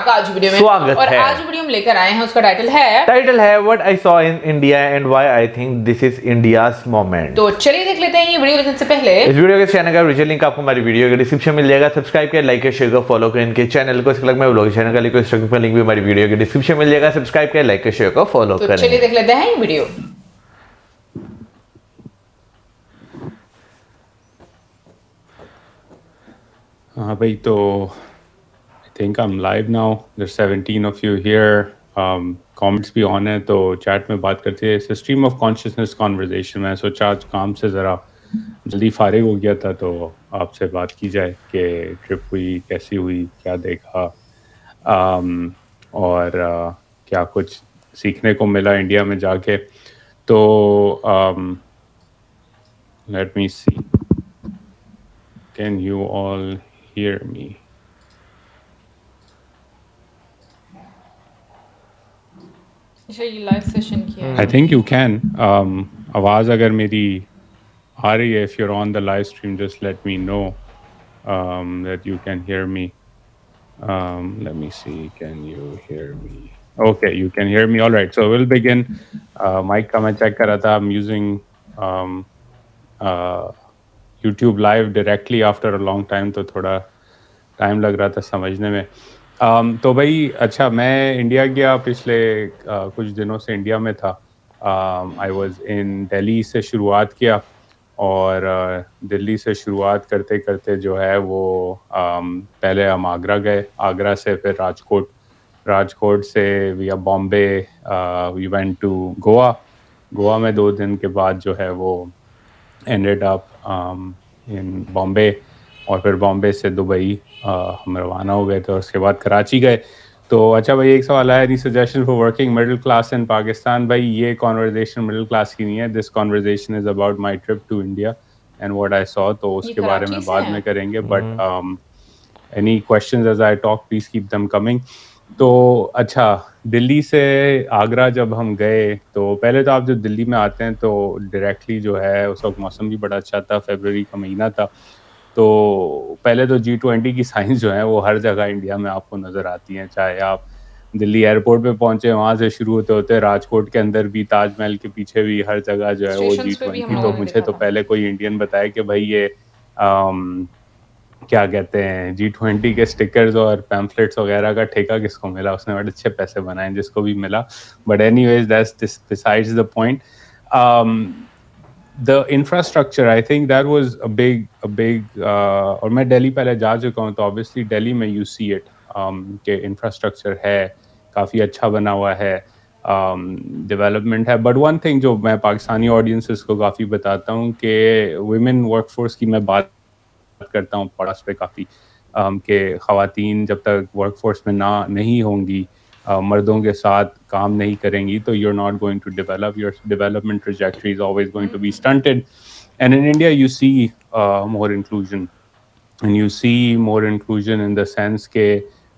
आपका आज वीडियो में स्वागत और है। आज वीडियो हम लेकर आए हैं, उसका टाइटल है what I saw in India and why I think this is India's moment. तो चलिए देख लेते हैं ये वीडियो। लेकिन से पहले इस वीडियो के चैनल का ओरिजिनल लिंक आपको हमारी वीडियो के डिस्क्रिप्शन में मिल जाएगा। सब्सक्राइब करें, लाइक करें, शेयर करें, फॉलो करें इनके चैनल को। इसके अलग में व्लॉग चैनल का लिंक भी हमारी वीडियो के डिस्क्रिप्शन में मिल जाएगा। सब्सक्राइब करें, लाइक करें, शेयर करें, फॉलो तो करें। चलिए देख लेते हैं ये वीडियो। हाँ भाई, तो I think I am live now. There 17 of you here. Comments भी ऑन है, तो चैट में बात करते हैं। It's stream of consciousness conversation. मैं सोचा आज काम से ज़रा जल्दी फारिग हो गया था, तो आपसे बात की जाए कि ट्रिप हुई कैसी हुई, क्या देखा, और क्या कुछ सीखने को मिला इंडिया में जाके। तो let me see, can you all hear me? ये लाइव सेशन किया है। I think you can. आवाज़ अगर मेरी आ रही है, if you're on the live stream, just let me know that you can hear me. Let me see. Can you hear me? Okay, you can hear me. All right. So we'll begin. Mic का मैं check कर रहा था. I'm using YouTube Live directly after a long time, तो थोड़ा time लग रहा था समझने में। तो भाई अच्छा, मैं इंडिया गया पिछले कुछ दिनों से इंडिया में था। आई वाज इन दिल्ली से शुरुआत किया, और दिल्ली से शुरुआत करते करते जो है वो पहले हम आगरा गए, आगरा से फिर राजकोट, राजकोट से via Bombay we went to Goa. Goa में 2 दिन के बाद जो है वो एंडेड अप इन बॉम्बे, और फिर बॉम्बे से दुबई हम रवाना हो गए थे, और उसके बाद कराची गए। तो अच्छा भाई, एक सवाल आया, any suggestion for working middle class in Pakistan? भाई ये कॉन्वर्जेशन मिडिल क्लास की नहीं है। This conversation is about my trip to India and what I saw, तो उसके बारे में बाद में करेंगे। But any questions as I talk, please keep them coming. तो अच्छा, दिल्ली से आगरा जब हम गए, तो पहले तो आप जब दिल्ली में आते हैं तो डायरेक्टली जो है, उस वक्त मौसम भी बड़ा अच्छा था, फरवरी का महीना था। तो पहले तो G20 की साइंस जो है वो हर जगह इंडिया में आपको नज़र आती हैं। चाहे आप दिल्ली एयरपोर्ट पे पहुंचे, वहाँ से शुरू होते होते राजकोट के अंदर भी, ताजमहल के पीछे भी, हर जगह जो है वो G20। तो मुझे तो पहले कोई इंडियन बताया कि भाई ये क्या कहते हैं, G20 के स्टिकर्स और पैम्फलेट्स वगैरह का ठेका किसको मिला, उसने बड़े अच्छे पैसे बनाए, जिसको भी मिला। But anyways, that's besides the point. The infrastructure, I think that was a big और मैं दिल्ली पहले जा चुका हूँ, तो obviously दिल्ली में you see it कि infrastructure है, काफ़ी अच्छा बना हुआ है, development है। But one thing जो मैं पाकिस्तानी audiences को काफ़ी बताता हूँ कि women workforce की मैं बात करता हूँ पड़ास पे काफ़ी, कि ख़वातीन जब तक workforce में नहीं होंगी, मर्दों के साथ काम नहीं करेंगी, तो you're not going to develop, your development trajectory is always going to be stunted. And in India you see more inclusion, and you see more inclusion in the sense के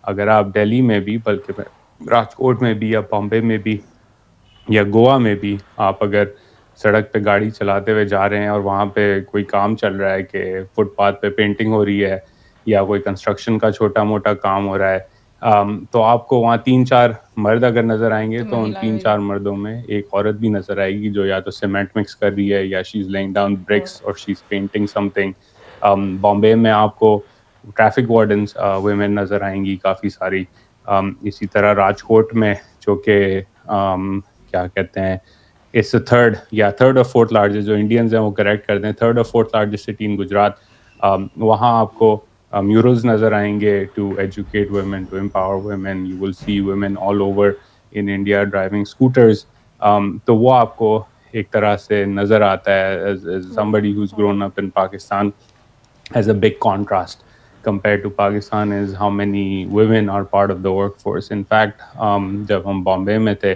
अगर आप दिल्ली में भी, बल्कि राजकोट में भी, या बॉम्बे में भी, या गोवा में भी, आप अगर सड़क पे गाड़ी चलाते हुए जा रहे हैं और वहाँ पे कोई काम चल रहा है कि फुटपाथ पे पेंटिंग हो रही है, या कोई कंस्ट्रक्शन का छोटा मोटा काम हो रहा है, तो आपको वहाँ 3-4 मर्द अगर नज़र आएंगे, तो उन 3-4 मर्दों में एक औरत भी नज़र आएगी जो या तो सीमेंट मिक्स कर रही है, या she is laying down bricks, और she is painting something. Bombay में आपको ट्रैफिक वार्डन्स वुमेन नज़र आएंगी काफ़ी सारी। इसी तरह राजकोट में, जो कि क्या कहते हैं, इट्स थर्ड और फोर्थ लार्जेस्ट, जो इंडियंस हैं वो करेक्ट कर दें, थर्ड और fourth largest city in Gujarat. वहाँ आपको murals नज़र आएंगे to educate women, to empower women. You will see women all over in India driving scooters. तो वो आपको एक तरह से नज़र आता है as somebody who's grown up in Pakistan, as a big contrast compared to Pakistan is how many women are part of the workforce. In fact, जब हम बॉम्बे में थे,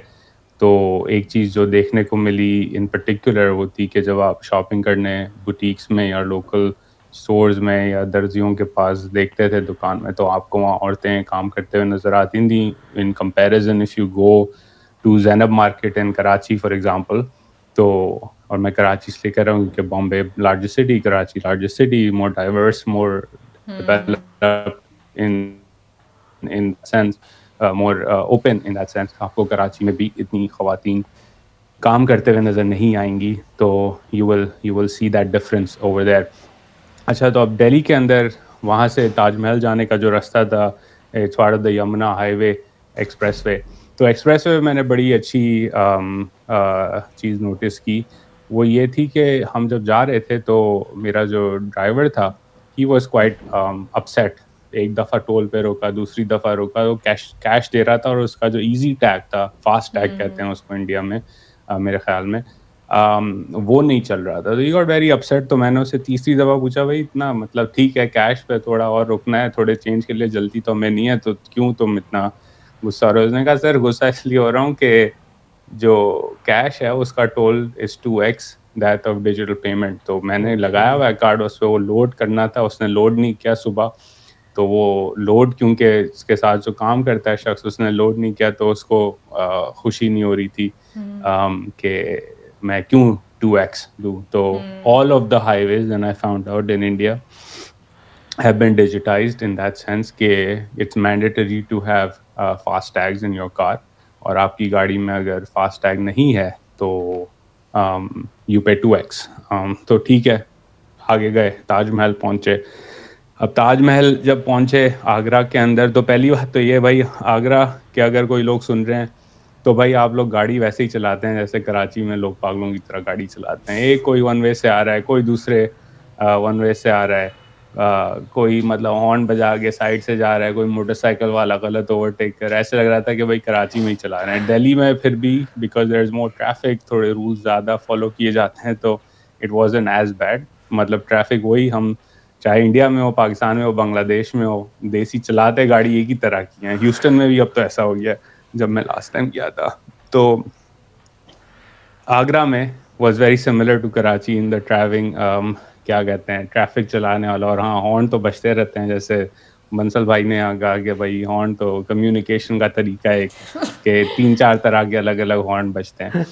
तो एक चीज़ जो देखने को मिली in particular वो थी कि जब आप शॉपिंग करने बुटीक्स में या लोकल स्टोर्स में या दर्जियों के पास देखते थे दुकान में, तो आपको वहाँ औरतें काम करते हुए नज़र आती थी। In comparison if you go to Zainab market in Karachi for example, तो, और मैं कराची इसलिए कह रहा हूँ क्योंकि Bombay largest city, Karachi largest city, more diverse, more developed in sense, more open in that sense. आपको कराची में भी इतनी ख़वातीन काम करते हुए नज़र नहीं आएंगी, तो you will see that difference over there. अच्छा, तो अब दिल्ली के अंदर वहाँ से ताजमहल जाने का जो रास्ता था, it's part of the Yamuna highway expressway. तो एक्सप्रेसवे में मैंने बड़ी अच्छी चीज़ नोटिस की, वो ये थी कि हम जब जा रहे थे तो मेरा जो ड्राइवर था ही वॉज क्वाइट अपसेट। एक दफ़ा टोल पे रोका, दूसरी दफ़ा रोका, वो कैश दे रहा था और उसका जो इजी टैग था, फास्ट टैग कहते हैं उसको इंडिया में मेरे ख्याल में, वो नहीं चल रहा था। तो ही गॉट वेरी अपसेट। तो मैंने उससे तीसरी दफ़ा पूछा, भाई इतना मतलब ठीक है कैश पे थोड़ा और रुकना है, थोड़े चेंज के लिए जल्दी तो हमें नहीं है, तो क्यों तुम इतना गुस्सा हो रहे हो? उसने कहा सर गुस्सा इसलिए हो रहा हूँ कि जो कैश है उसका toll is 2x that of digital payment. तो मैंने लगाया हुआ है कार्ड, उस पर वो लोड करना था, उसने लोड नहीं किया सुबह। तो वो लोड, क्योंकि इसके साथ जो काम करता है शख्स, उसने लोड नहीं किया, तो उसको खुशी नहीं हो रही थी कि मैं क्यों 2x दूँ। तो all of the highways and I found out in India have been digitized in that sense कि it's mandatory to have fast tags in your car, और आपकी गाड़ी में अगर फास्ट टैग नहीं है तो you pay 2x। तो ठीक है, आगे गए, ताजमहल पहुँचे। अब ताजमहल जब पहुँचे आगरा के अंदर, तो पहली बात तो ये भाई आगरा के अगर कोई लोग सुन रहे हैं तो भाई आप लोग गाड़ी वैसे ही चलाते हैं जैसे कराची में लोग पागलों की तरह गाड़ी चलाते हैं। एक कोई वन वे से आ रहा है, कोई दूसरे वन वे से आ रहा है, कोई मतलब हॉर्न बजा के साइड से जा रहा है, कोई मोटरसाइकिल वाला गलत ओवरटेक कर, ऐसे लग रहा था कि भाई कराची में ही चला रहे हैं। दिल्ली में फिर भी because there is more traffic, थोड़े रूल्स ज़्यादा फॉलो किए जाते हैं, तो इट वाज़न्ट एज बैड। मतलब ट्रैफिक वही, हम चाहे इंडिया में हो, पाकिस्तान में हो, बांग्लादेश में हो, देसी चलाते गाड़ी एक ही तरह की हैं। ह्यूस्टन में भी अब तो ऐसा हो गया, जब मैं लास्ट टाइम गया था। तो आगरा में was very similar to Karachi in the driving, क्या कहते हैं, ट्रैफिक चलाने वाला। और हाँ, हॉर्न तो बजते रहते हैं, जैसे बंसल भाई ने यहाँ कहा कि भाई हॉर्न तो कम्युनिकेशन का तरीका है कि 3-4 तरह के अलग अलग हॉर्न बजते हैं।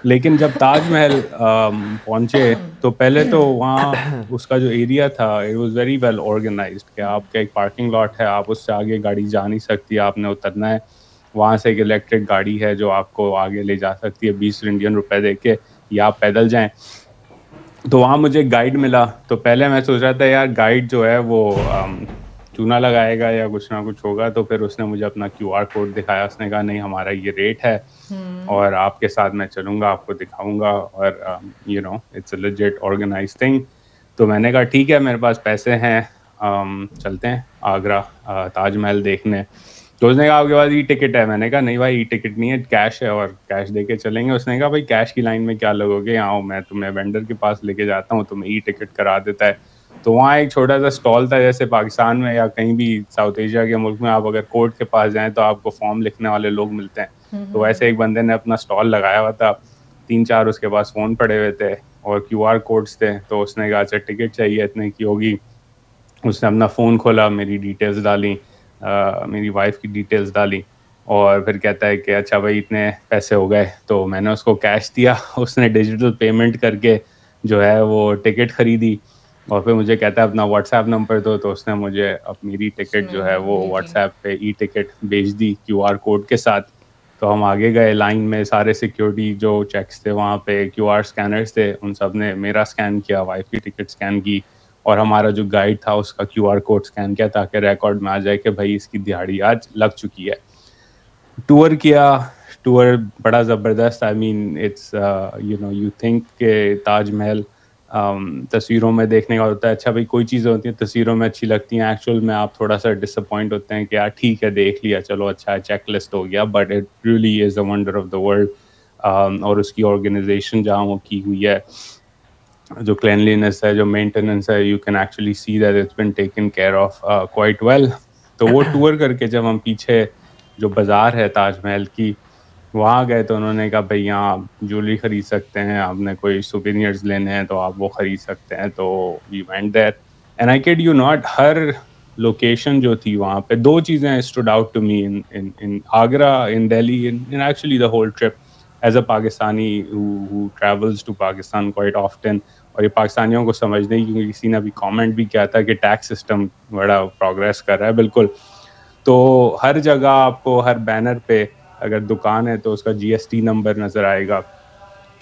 लेकिन जब ताजमहल पहुँचे तो पहले तो वहाँ उसका जो एरिया था it was very well organised कि आपका एक पार्किंग लॉट है, आप उससे आगे गाड़ी जा नहीं सकती, आपने उतरना है। वहाँ से एक इलेक्ट्रिक गाड़ी है जो आपको आगे ले जा सकती है 20 इंडियन रुपए दे के, या आप पैदल जाएं। तो वहाँ मुझे गाइड मिला। तो पहले मैं सोच रहा था यार गाइड जो है वो चूना लगाएगा या कुछ ना कुछ होगा, तो फिर उसने मुझे अपना QR कोड दिखाया। उसने कहा नहीं, हमारा ये रेट है और आपके साथ मैं चलूँगा, आपको दिखाऊंगा, और you know it's a legit organised thing. तो मैंने कहा ठीक है, मेरे पास पैसे हैं, चलते हैं आगरा ताजमहल देखने। तो उसने कहा आपके पास ई टिकट है? मैंने कहा नहीं भाई, ई टिकट नहीं है, कैश है और कैश दे के चलेंगे। उसने कहा भाई कैश की लाइन में क्या लगोगे, आओ मैं तुम्हें वेंडर के पास लेके जाता हूँ, तुम्हें ई टिकट करा देता है। तो वहाँ एक छोटा सा स्टॉल था, जैसे पाकिस्तान में या कहीं भी साउथ एशिया के मुल्क में आप अगर कोर्ट के पास जाएँ तो आपको फॉर्म लिखने वाले लोग मिलते हैं। तो वैसे एक बंदे ने अपना स्टॉल लगाया हुआ था, 3-4 उसके पास फ़ोन पड़े हुए थे और QR कोड्स थे। तो उसने कहा अच्छा टिकट चाहिए, इतने की होगी। उसने अपना फ़ोन खोला, मेरी डिटेल्स डाली, मेरी वाइफ की डिटेल्स डाली, और फिर कहता है कि अच्छा भाई इतने पैसे हो गए। तो मैंने उसको कैश दिया, उसने डिजिटल पेमेंट करके जो है वो टिकट ख़रीदी, और फिर मुझे कहता है अपना व्हाट्सएप नंबर दो। तो उसने मुझे मेरी टिकट जो है वो व्हाट्सएप पे ई टिकट भेज दी QR कोड के साथ। तो हम आगे गए लाइन में, सारे सिक्योरिटी जो चेक्स थे वहाँ पे QR स्कैनर्स थे, उन सब ने मेरा स्कैन किया, वाइफ की टिकट स्कैन की, और हमारा जो गाइड था उसका QR कोड स्कैन किया, ताकि रिकॉर्ड में आ जाए कि भाई इसकी दिहाड़ी आज लग चुकी है। टूर किया, टूर बड़ा ज़बरदस्त। I mean it's you know you think के ताजमहल तस्वीरों में देखने का होता है, अच्छा भाई कोई चीज़ें होती हैं तस्वीरों में अच्छी लगती हैं, एक्चुअल में आप थोड़ा सा डिसअपॉइंट होते हैं कि यार ठीक है देख लिया, चलो अच्छा है, चेक लिस्ट हो गया, but it really is a wonder of the world. और उसकी ऑर्गेनाइजेशन जहाँ वो की हुई है, जो क्लीनलीनेस है, जो मेंटेनेंस है, you can actually see that it's been taken care of quite well. तो वो टूर करके जब हम पीछे जो बाज़ार है ताजमहल की, वहाँ गए तो उन्होंने कहा भाई यहाँ आप ज्वेलरी ख़रीद सकते हैं, आपने कोई सोवेनियर्स लेने हैं तो आप वो ख़रीद सकते हैं। तो we went there and I kid you not, हर लोकेशन जो थी वहाँ पे, 2 चीज़ें stood out to me in Agra, in Delhi, in actually the whole trip as a Pakistani who travels to Pakistan quite often। और ये पाकिस्तानियों को समझने की, क्योंकि किसी ने अभी कमेंट भी किया था कि टैक्स सिस्टम बड़ा प्रोग्रेस कर रहा है, बिल्कुल। तो हर जगह आपको हर बैनर पे अगर दुकान है तो उसका GST नंबर नज़र आएगा।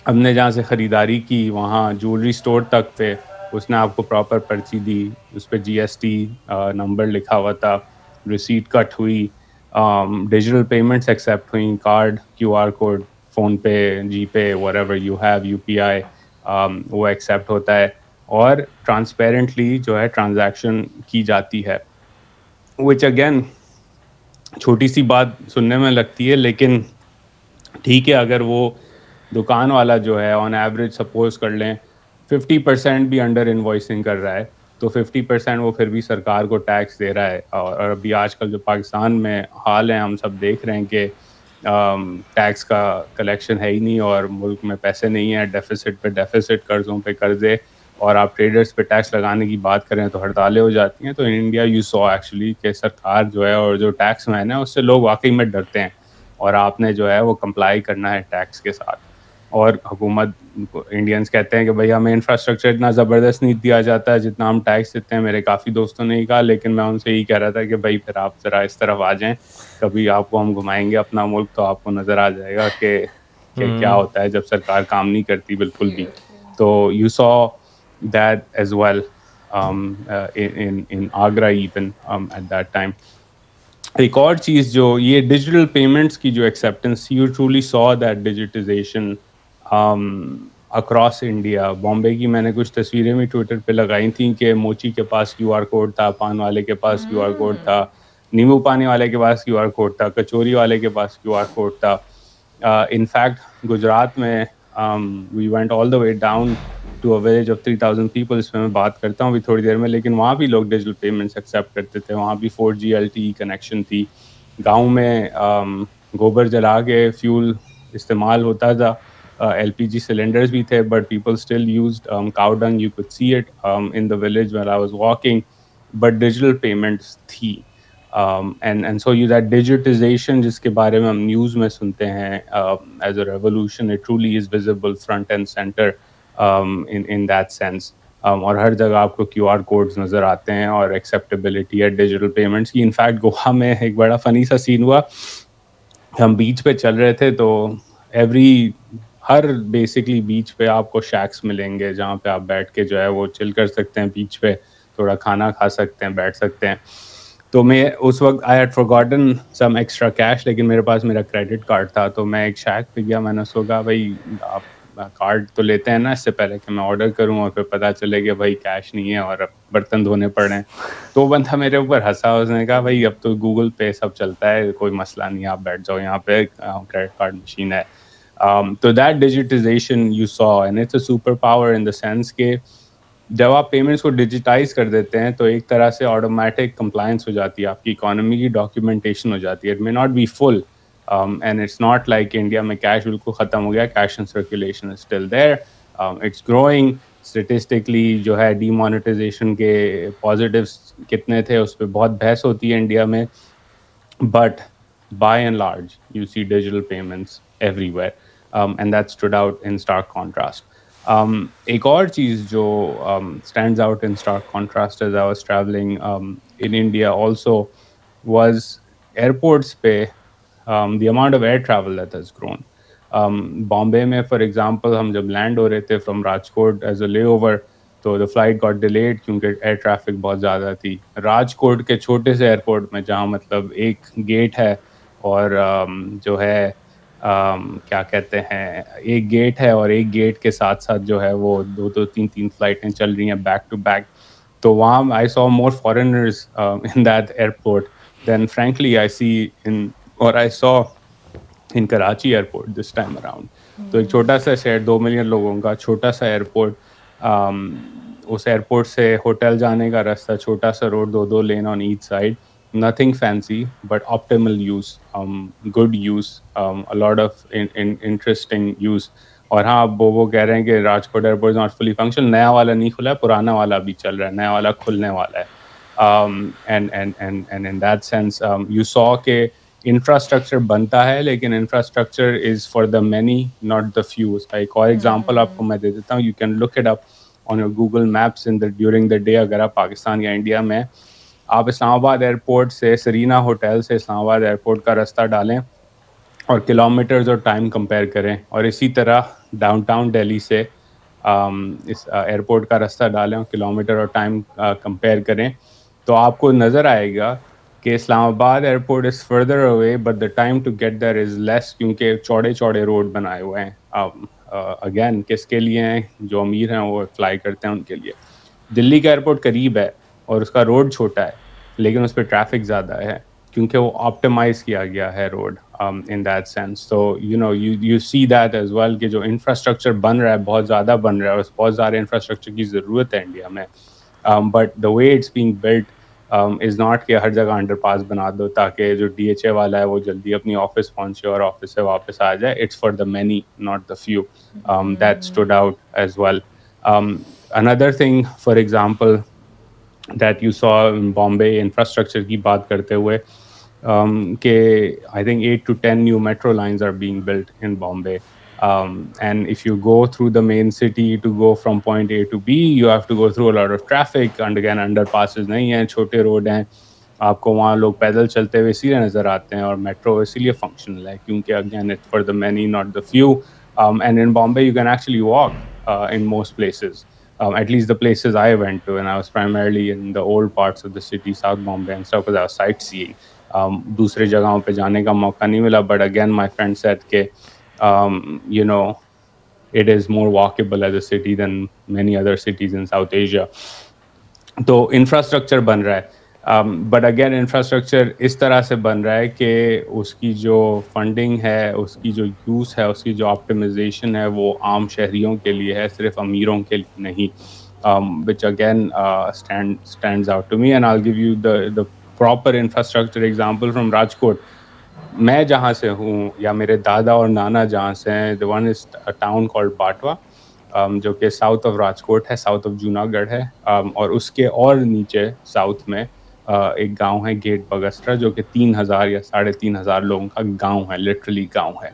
हमने जहाँ से ख़रीदारी की वहाँ ज्वेलरी स्टोर तक पे उसने आपको प्रॉपर पर्ची दी, उस पे GST नंबर लिखा हुआ था, रिसीट कट हुई, डिजिटल पेमेंट्स एक्सेप्ट हुई, कार्ड, QR कोड, फ़ोन पे, जीपे, व्हाटएवर यू हैव, UPI वो एक्सेप्ट होता है और ट्रांसपेरेंटली जो है ट्रांजैक्शन की जाती है। विच अगेन छोटी सी बात सुनने में लगती है, लेकिन ठीक है, अगर वो दुकान वाला जो है ऑन एवरेज सपोज कर लें 50% भी अंडर इन्वॉइसिंग कर रहा है, तो 50% वो फिर भी सरकार को टैक्स दे रहा है। और अभी आजकल जो पाकिस्तान में हाल है, हम सब देख रहे हैं कि टैक्स का कलेक्शन है ही नहीं और मुल्क में पैसे नहीं है, डेफिसिट पे डेफिसिट, कर्ज़ों पे कर्ज़े, और आप ट्रेडर्स पे टैक्स लगाने की बात करें तो हड़तालें हो जाती हैं। तो in India you saw actually कि सरकार जो है और जो टैक्स मैन है उससे लोग वाकई में डरते हैं और आपने जो है वो कंप्लाई करना है टैक्स के साथ। और हुकूमत इंडियंस कहते हैं कि भाई हमें इंफ्रास्ट्रक्चर इतना ज़बरदस्त नहीं दिया जाता है जितना हम टैक्स देते हैं। मेरे काफ़ी दोस्तों ने ही कहा, लेकिन मैं उनसे यही कह रहा था कि भाई फिर आप ज़रा इस तरफ आ जाएं, कभी आपको हम घुमाएंगे अपना मुल्क तो आपको नज़र आ जाएगा कि क्या होता है जब सरकार काम नहीं करती बिल्कुल भी। तो you saw that as well in Agra even at that time. एक और चीज़ जो ये डिजिटल पेमेंट्स की जो acceptance, you truly saw that digitisation across India. Bombay की मैंने कुछ तस्वीरें भी ट्विटर पे लगाई थी कि मोची के पास QR कोड था, पान वाले के पास QR कोड था, नींबू पानी वाले के पास QR कोड था, कचौरी वाले के पास QR कोड था। इनफैक्ट गुजरात में we went all the way down to a village of 3000 people, इसमें मैं बात करता हूँ अभी थोड़ी देर में, लेकिन वहाँ भी लोग डिजिटल पेमेंट्स एक्सेप्ट करते थे। वहाँ भी 4G LTE कनेक्शन थी। गांव में गोबर जला के फ्यूल इस्तेमाल होता था, LPG सिलेंडर्स भी थे, but people still used cow dung. You could see it in the village when I was walking, but digital payments थी। and so you that digitization जिसके बारे में हम न्यूज़ में सुनते हैं as a revolution, it truly is visible front and center in that sense. और हर जगह आपको QR कोड्स नज़र आते हैं और एक्सेप्टेबिलिटी है डिजिटल पेमेंट्स की। इनफैक्ट गोवा में एक बड़ा फ़नी सा सीन हुआ, हम बीच पे चल रहे थे तो हर बेसिकली बीच पे आपको शैक्स मिलेंगे जहाँ पे आप बैठ के जो है वो चिल कर सकते हैं, बीच पे थोड़ा खाना खा सकते हैं, बैठ सकते हैं। तो मैं उस वक्त I had forgotten some extra cash, लेकिन मेरे पास मेरा क्रेडिट कार्ड था, तो मैं एक शैक पे गया। मैंने सोचा भाई आप कार्ड तो लेते हैं ना इससे पहले कि मैं ऑर्डर करूं, और फिर पता चले कि भाई कैश नहीं है और बर्तन धोने पड़ रहे हैं। तो बंदा मेरे ऊपर हंसा, उसने कहा भाई अब तो गूगल पे सब चलता है, कोई मसला नहीं है, आप बैठ जाओ यहाँ पे, क्रेडिट कार्ड मशीन है। तो that digitisation you saw, and it's a super power in the sense के जब आप पेमेंट्स को डिजिटाइज कर देते हैं तो एक तरह से ऑटोमेटिक कंप्लायंस हो जाती है, आपकी इकोनॉमी की डॉक्यूमेंटेशन हो जाती है। It may not be full and it's not like India में कैश बिल्कुल ख़त्म हो गया, cash in circulation is still there, it's growing statistically. जो है डीमोनेटाइजेशन के पॉजिटिव्स कितने थे उस पर बहुत बहस होती है इंडिया में, but by and large you see digital payments everywhere, and that stood out in stark contrast. एक और चीज़ जो stands out in stark contrast as I was traveling in India also was airports पे the amount of air travel that has grown. Bombay में for example हम जब land हो रहे थे from Rajkot as a layover, तो द फ्लाइट गॉट डिलेड क्योंकि air traffic बहुत ज़्यादा थी। राजकोट के छोटे से एयरपोर्ट में जहाँ मतलब एक गेट है और जो है क्या कहते हैं, एक गेट है और एक गेट के साथ साथ जो है वो दो तीन फ्लाइटें चल रही हैं बैक टू बैक। तो वहाँ I saw more foreigners in that airport then frankly I see in और I saw in Karachi airport this time around. तो एक छोटा सा शहर, 2 मिलियन लोगों का छोटा सा एयरपोर्ट, उस एयरपोर्ट से होटल जाने का रास्ता छोटा सा road, 2 lane on each side, nothing fancy but optimal use, good use, a lot of interesting use. और हाँ वो कह रहे हैं कि Rajkot airport not fully function, नया वाला नहीं खुला है, पुराना वाला भी चल रहा है, नया वाला खुलने वाला है। and in that sense you saw के इंफ्रास्ट्रक्चर बनता है, लेकिन infrastructure is for the many not the few. एक और एग्जांपल आपको मैं दे देता हूँ, you can look it up on your Google maps during the day. अगर आप पाकिस्तान या इंडिया में आप इस्लामाबाद एयरपोर्ट से, सरीना होटल से इस्लामाबाद एयरपोर्ट का रास्ता डालें और किलोमीटर्स और टाइम कंपेयर करें, और इसी तरह डाउनटाउन दिल्ली से इस एयरपोर्ट का रास्ता डालें और किलोमीटर और टाइम कंपेयर करें, तो आपको नज़र आएगा कि Islamabad airport is further away but the time to get there is less, क्योंकि चौड़े चौड़े रोड बनाए हुए हैं। अगेन किसके लिए हैं? जो अमीर हैं वो फ्लाई करते हैं उनके लिए। दिल्ली का एयरपोर्ट करीब है और उसका रोड छोटा है, लेकिन उस पर ट्रैफिक ज़्यादा है क्योंकि वो ऑप्टिमाइज़ किया गया है रोड इन दैट सेंस। तो you see that as well कि जो इंफ्रास्ट्रक्चर बन रहा है बहुत ज़्यादा बन रहा है, और बहुत ज़्यादा इंफ्रास्ट्रक्चर की ज़रूरत है इंडिया में, but the way it's being built is not कि हर जगह अंडरपास बना दो ताकि जो DHA वाला है वो जल्दी अपनी ऑफिस पहुंचे और ऑफिस से वापस आ जाए। It's for the many not the few, that stood out as well. Another thing for example that you saw in Bombay infrastructure की बात करते हुए, कि I think 8 to 10 new metro lines are being built in Bombay, and if you go through the main city to go from point A to B, you have to go through a lot of traffic, and again underpasses नहीं हैं, छोटे road हैं, आपको वहाँ लोग पैदल चलते हुए इसीलिए नज़र आते हैं, और मेट्रो इसीलिए फंक्शनल है क्योंकि again it's for the many not the few, and in Bombay you can actually walk in most places. At least the places I went to, and I was primarily in the old parts of the city, South Bombay and stuff, because I was sightseeing. दूसरे जगहों पे जाने का मौका नहीं मिला, but again my friend said कि it is more walkable as a city than many other cities in South Asia. तो इंफ्रास्ट्रक्चर बन रहा है, बट अगेन इंफ्रास्ट्रक्चर इस तरह से बन रहा है कि उसकी जो फंडिंग है, उसकी जो यूज़ है, उसकी जो ऑप्टिमाइजेशन है वो आम शहरियों के लिए है, सिर्फ अमीरों के लिए नहीं, which again stands out to me, and I will give you the proper infrastructure example from Rajkot. मैं जहाँ से हूँ या मेरे दादा और नाना जहाँ से हैं, the one is a town called Batwa, जो कि साउथ ऑफ राजकोट है, साउथ ऑफ जूनागढ़ है, और उसके और नीचे साउथ में एक गांव है गेट बगस्ट्रा, जो कि 3000 या 3500 लोगों का गांव है, लिटरली गांव है,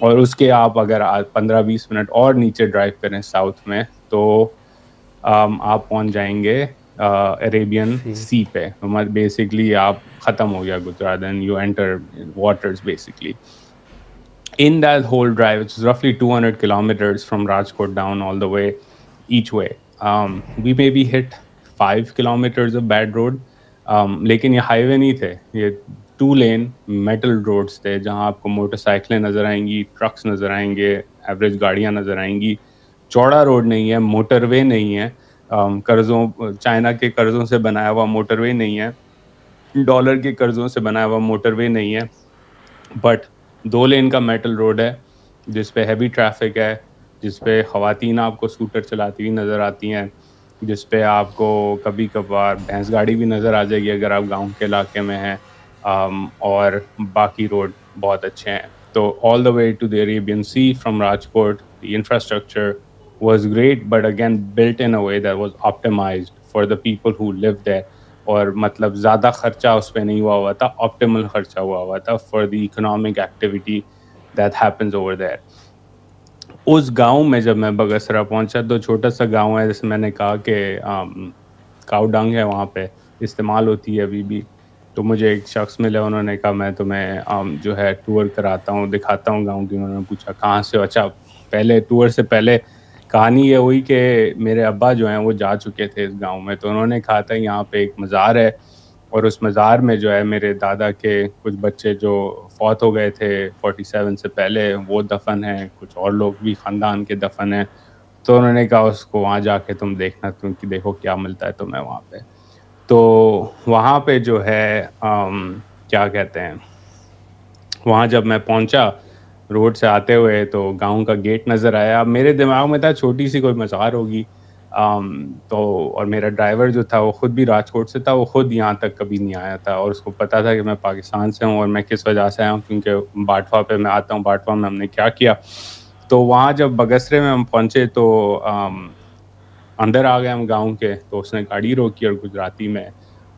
और उसके आप अगर 15-20 मिनट और नीचे ड्राइव करें साउथ में तो आप पहुंच जाएंगे अरेबियन सी पे। बेसिकली आप ख़त्म हो गया Gujarat, and you enter waters basically. In that whole drive, it's roughly 200 kilometers from Rajkot down all the way each way. We maybe hit 5 kilometers of bad road, लेकिन ये हाईवे नहीं थे, ये 2 लेन मेटल रोड्स थे जहाँ आपको मोटरसाइकिलें नज़र आएंगी, ट्रक्स नज़र आएंगे, एवरेज गाड़ियाँ नज़र आएंगी। चौड़ा रोड नहीं है, मोटरवे नहीं है, कर्ज़ों, चाइना के कर्ज़ों से बनाया हुआ मोटरवे नहीं है, डॉलर के कर्ज़ों से बनाया हुआ मोटरवे नहीं है, बट 2 लेन का मेटल रोड है जिस पे हैवी ट्रैफिक है, जिस पे ख़वातीन आपको स्कूटर चलाती हुई नज़र आती हैं, जिस पे आपको कभी कभार भैंस गाड़ी भी नज़र आ जाएगी अगर आप गांव के इलाके में हैं, और बाकी रोड बहुत अच्छे हैं। तो all the way to the Arabian Sea from Rajkot, the infrastructure was great, but again built in a way that was optimized for the people who live there, और मतलब ज़्यादा खर्चा उस पर नहीं हुआ था, ऑप्टिमल खर्चा हुआ था for the economic activity that happens over there. उस गांव में जब मैं बगसरा पहुंचा तो छोटा सा गांव है, जैसे मैंने कहा कि काऊ डंग है वहाँ पे इस्तेमाल होती है अभी भी। तो मुझे एक शख्स मिले, उन्होंने कहा मैं तुम्हें जो है टूर कराता हूँ, दिखाता हूँ गाँव की। उन्होंने पूछा कहाँ से हो? अच्छा, पहले टूर से पहले कहानी ये हुई कि मेरे अब्बा जो हैं वो जा चुके थे इस गांव में, तो उन्होंने कहा था यहाँ पे एक मज़ार है, और उस मज़ार में जो है मेरे दादा के कुछ बच्चे जो फौत हो गए थे 47 से पहले वो दफन हैं, कुछ और लोग भी ख़ानदान के दफन हैं। तो उन्होंने कहा उसको वहाँ जाके तुम देखना, क्योंकि देखो क्या मिलता है तुम्हें वहाँ पे। तो वहाँ पे जो है क्या कहते हैं, वहाँ जब मैं पहुँचा रोड से आते हुए तो गांव का गेट नज़र आया। अब मेरे दिमाग में था छोटी सी कोई मज़ार होगी, तो और मेरा ड्राइवर जो था वो ख़ुद भी राजकोट से था, वो ख़ुद यहाँ तक कभी नहीं आया था, और उसको पता था कि मैं पाकिस्तान से हूँ और मैं किस वजह से आया हूँ, क्योंकि बाटवा पे मैं आता हूँ। बाटवा में हमने क्या किया, तो वहाँ जब बगसरे में हम पहुँचे तो अंदर आ गए हम गाँव के, तो उसने गाड़ी रोकी और गुजराती में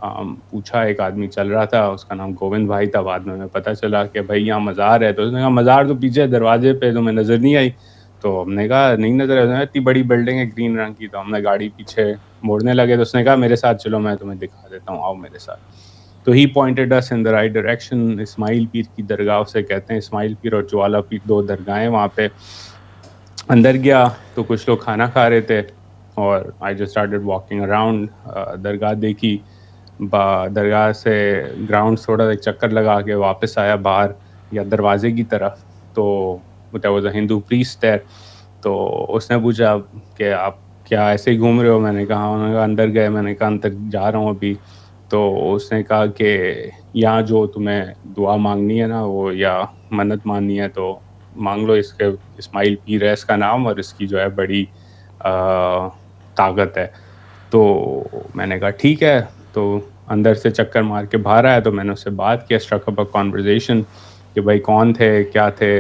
पूछा, एक आदमी चल रहा था, उसका नाम गोविंद भाई था। बाद में पता चला कि भाई यहाँ मज़ार है। तो उसने कहा मज़ार तो पीछे दरवाजे पे तुम्हें नज़र नहीं आई? तो हमने कहा नहीं नज़र आ रहा, इतनी बड़ी बिल्डिंग है ग्रीन रंग की। तो हमने गाड़ी पीछे मोड़ने लगे, तो उसने कहा मेरे साथ चलो, मैं तुम्हें दिखा देता हूँ, आओ मेरे साथ। तो he pointed us in the right direction. Ismail Pir की दरगाह उसे कहते हैं, इस्माइल पीर और ज्वाला पीर 2 दरगाहें वहाँ पे। अंदर गया तो कुछ लोग खाना खा रहे थे और I just started walking around. दरगाह देखी, दरगाह से ग्राउंड थोड़ा एक चक्कर लगा के वापस आया बाहर या दरवाजे की तरफ। तो there was a Hindu priest there. तो उसने पूछा कि आप क्या ऐसे ही घूम रहे हो? मैंने कहा, उन्होंने कहा अंदर गए। मैंने कहा अंदर जा रहा हूँ अभी। तो उसने कहा कि यहाँ जो तुम्हें दुआ मांगनी है ना, वो या मन्नत माननी है तो मांग लो। इसके इस्माइल पीर है इसका नाम, और इसकी जो है बड़ी ताकत है। तो मैंने कहा ठीक है। तो अंदर से चक्कर मार के बाहर आया तो मैंने उससे बात किया, स्ट्रक अप अ कॉन्वर्जेशन कि भाई कौन थे, क्या थे।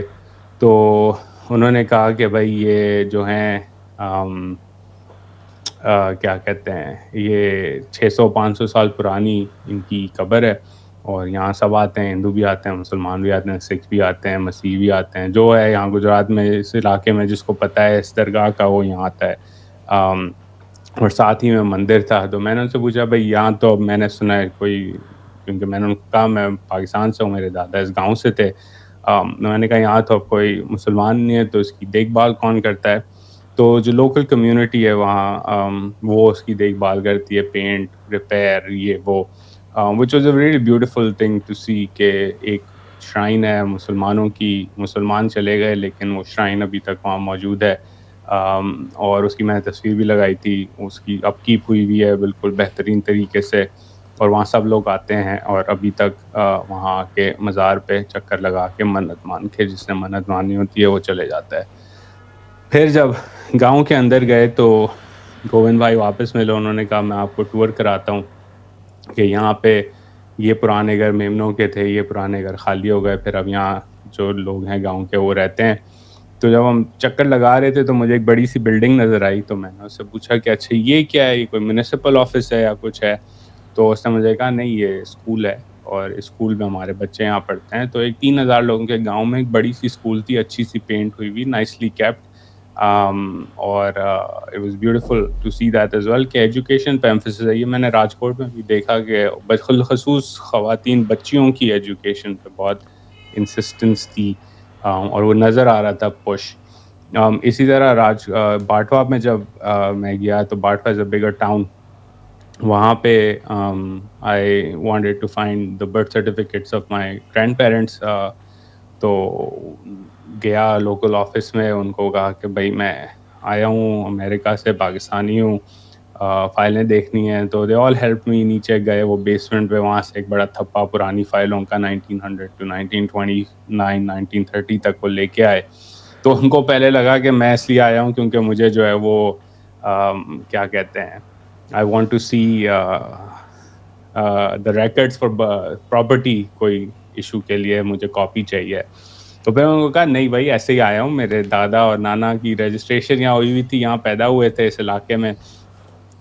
तो उन्होंने कहा कि भाई ये जो हैं क्या कहते हैं, ये 600-500 साल पुरानी इनकी कब्र है और यहाँ सब आते हैं, हिंदू भी आते हैं, मुसलमान भी आते हैं, सिख भी आते हैं, मसीह भी आते हैं। जो है यहाँ गुजरात में इस इलाके में जिसको पता है इस दरगाह का, वो यहाँ आता है। और साथ ही में मंदिर था। तो मैंने उनसे पूछा भाई यहाँ तो मैंने सुना है कोई, क्योंकि मैंने उनको कहा मैं पाकिस्तान से हूँ, मेरे दादा इस गाँव से थे। मैंने कहा यहाँ तो अब कोई मुसलमान नहीं है, तो इसकी देखभाल कौन करता है? तो जो लोकल कम्युनिटी है वहाँ वो उसकी देखभाल करती है, पेंट, रिपेयर, ये वो, which was a really beautiful thing to see के एक श्राइन है मुसलमानों की, मुसलमान चले गए लेकिन वो श्राइन अभी तक वहाँ मौजूद है। और उसकी मैंने तस्वीर भी लगाई थी, उसकी अपकीप हुई हुई है बिल्कुल बेहतरीन तरीके से, और वहाँ सब लोग आते हैं और अभी तक वहाँ के मज़ार पे चक्कर लगा के मन्नत मान के, जिसने मन्नत मानी होती है वो चले जाता है। फिर जब गांव के अंदर गए तो गोविंद भाई वापस मिले। उन्होंने कहा मैं आपको टूर कराता हूँ कि यहाँ पे ये पुराने घर मेमनों के थे, ये पुराने घर खाली हो गए, फिर अब यहाँ जो लोग हैं गांव के वो रहते हैं। तो जब हम चक्कर लगा रहे थे तो मुझे एक बड़ी सी बिल्डिंग नज़र आई। तो मैंने उससे पूछा कि अच्छा ये क्या है, ये कोई म्यूनिसिपल ऑफिस है या कुछ है? तो उसने मुझे कहा नहीं ये स्कूल है और स्कूल में हमारे बच्चे यहाँ पढ़ते हैं। तो एक 3000 लोगों के गांव में एक बड़ी सी स्कूल थी, अच्छी सी पेंट हुई हुई, नाइसली केप्ट। और it was beautiful to see that as well कि एजुकेशन पे एम्फेसिस है। ये मैंने राजकोट में भी देखा कि बखसूस ख़वातीन बच्चियों की एजुकेशन पे बहुत इंसिस्टेंस थी, और वो नज़र आ रहा था पुश। इसी तरह बाटवा में जब मैं गया तो बाटवा इज़ अ बिगर टाउन। वहाँ पे I wanted to find the birth certificates of my grandparents. तो गया लोकल ऑफिस में, उनको कहा कि भाई मैं आया हूँ अमेरिका से, पाकिस्तानी हूँ, फ़ाइलें देखनी है। तो दे ऑल हेल्प मी। नीचे गए वो बेसमेंट पे, वहाँ से एक बड़ा थप्पा पुरानी फ़ाइलों का 1900 टू 1929 1930 तक वो लेके आए। तो उनको पहले लगा कि मैं इसलिए आया हूँ क्योंकि मुझे जो है वो क्या कहते हैं, I want to see the records for property, कोई इशू के लिए मुझे कॉपी चाहिए। तो फिर उनको कहा नहीं भाई ऐसे ही आया हूँ, मेरे दादा और नाना की रजिस्ट्रेशन यहाँ हुई हुई थी, यहाँ पैदा हुए थे इस इलाके में,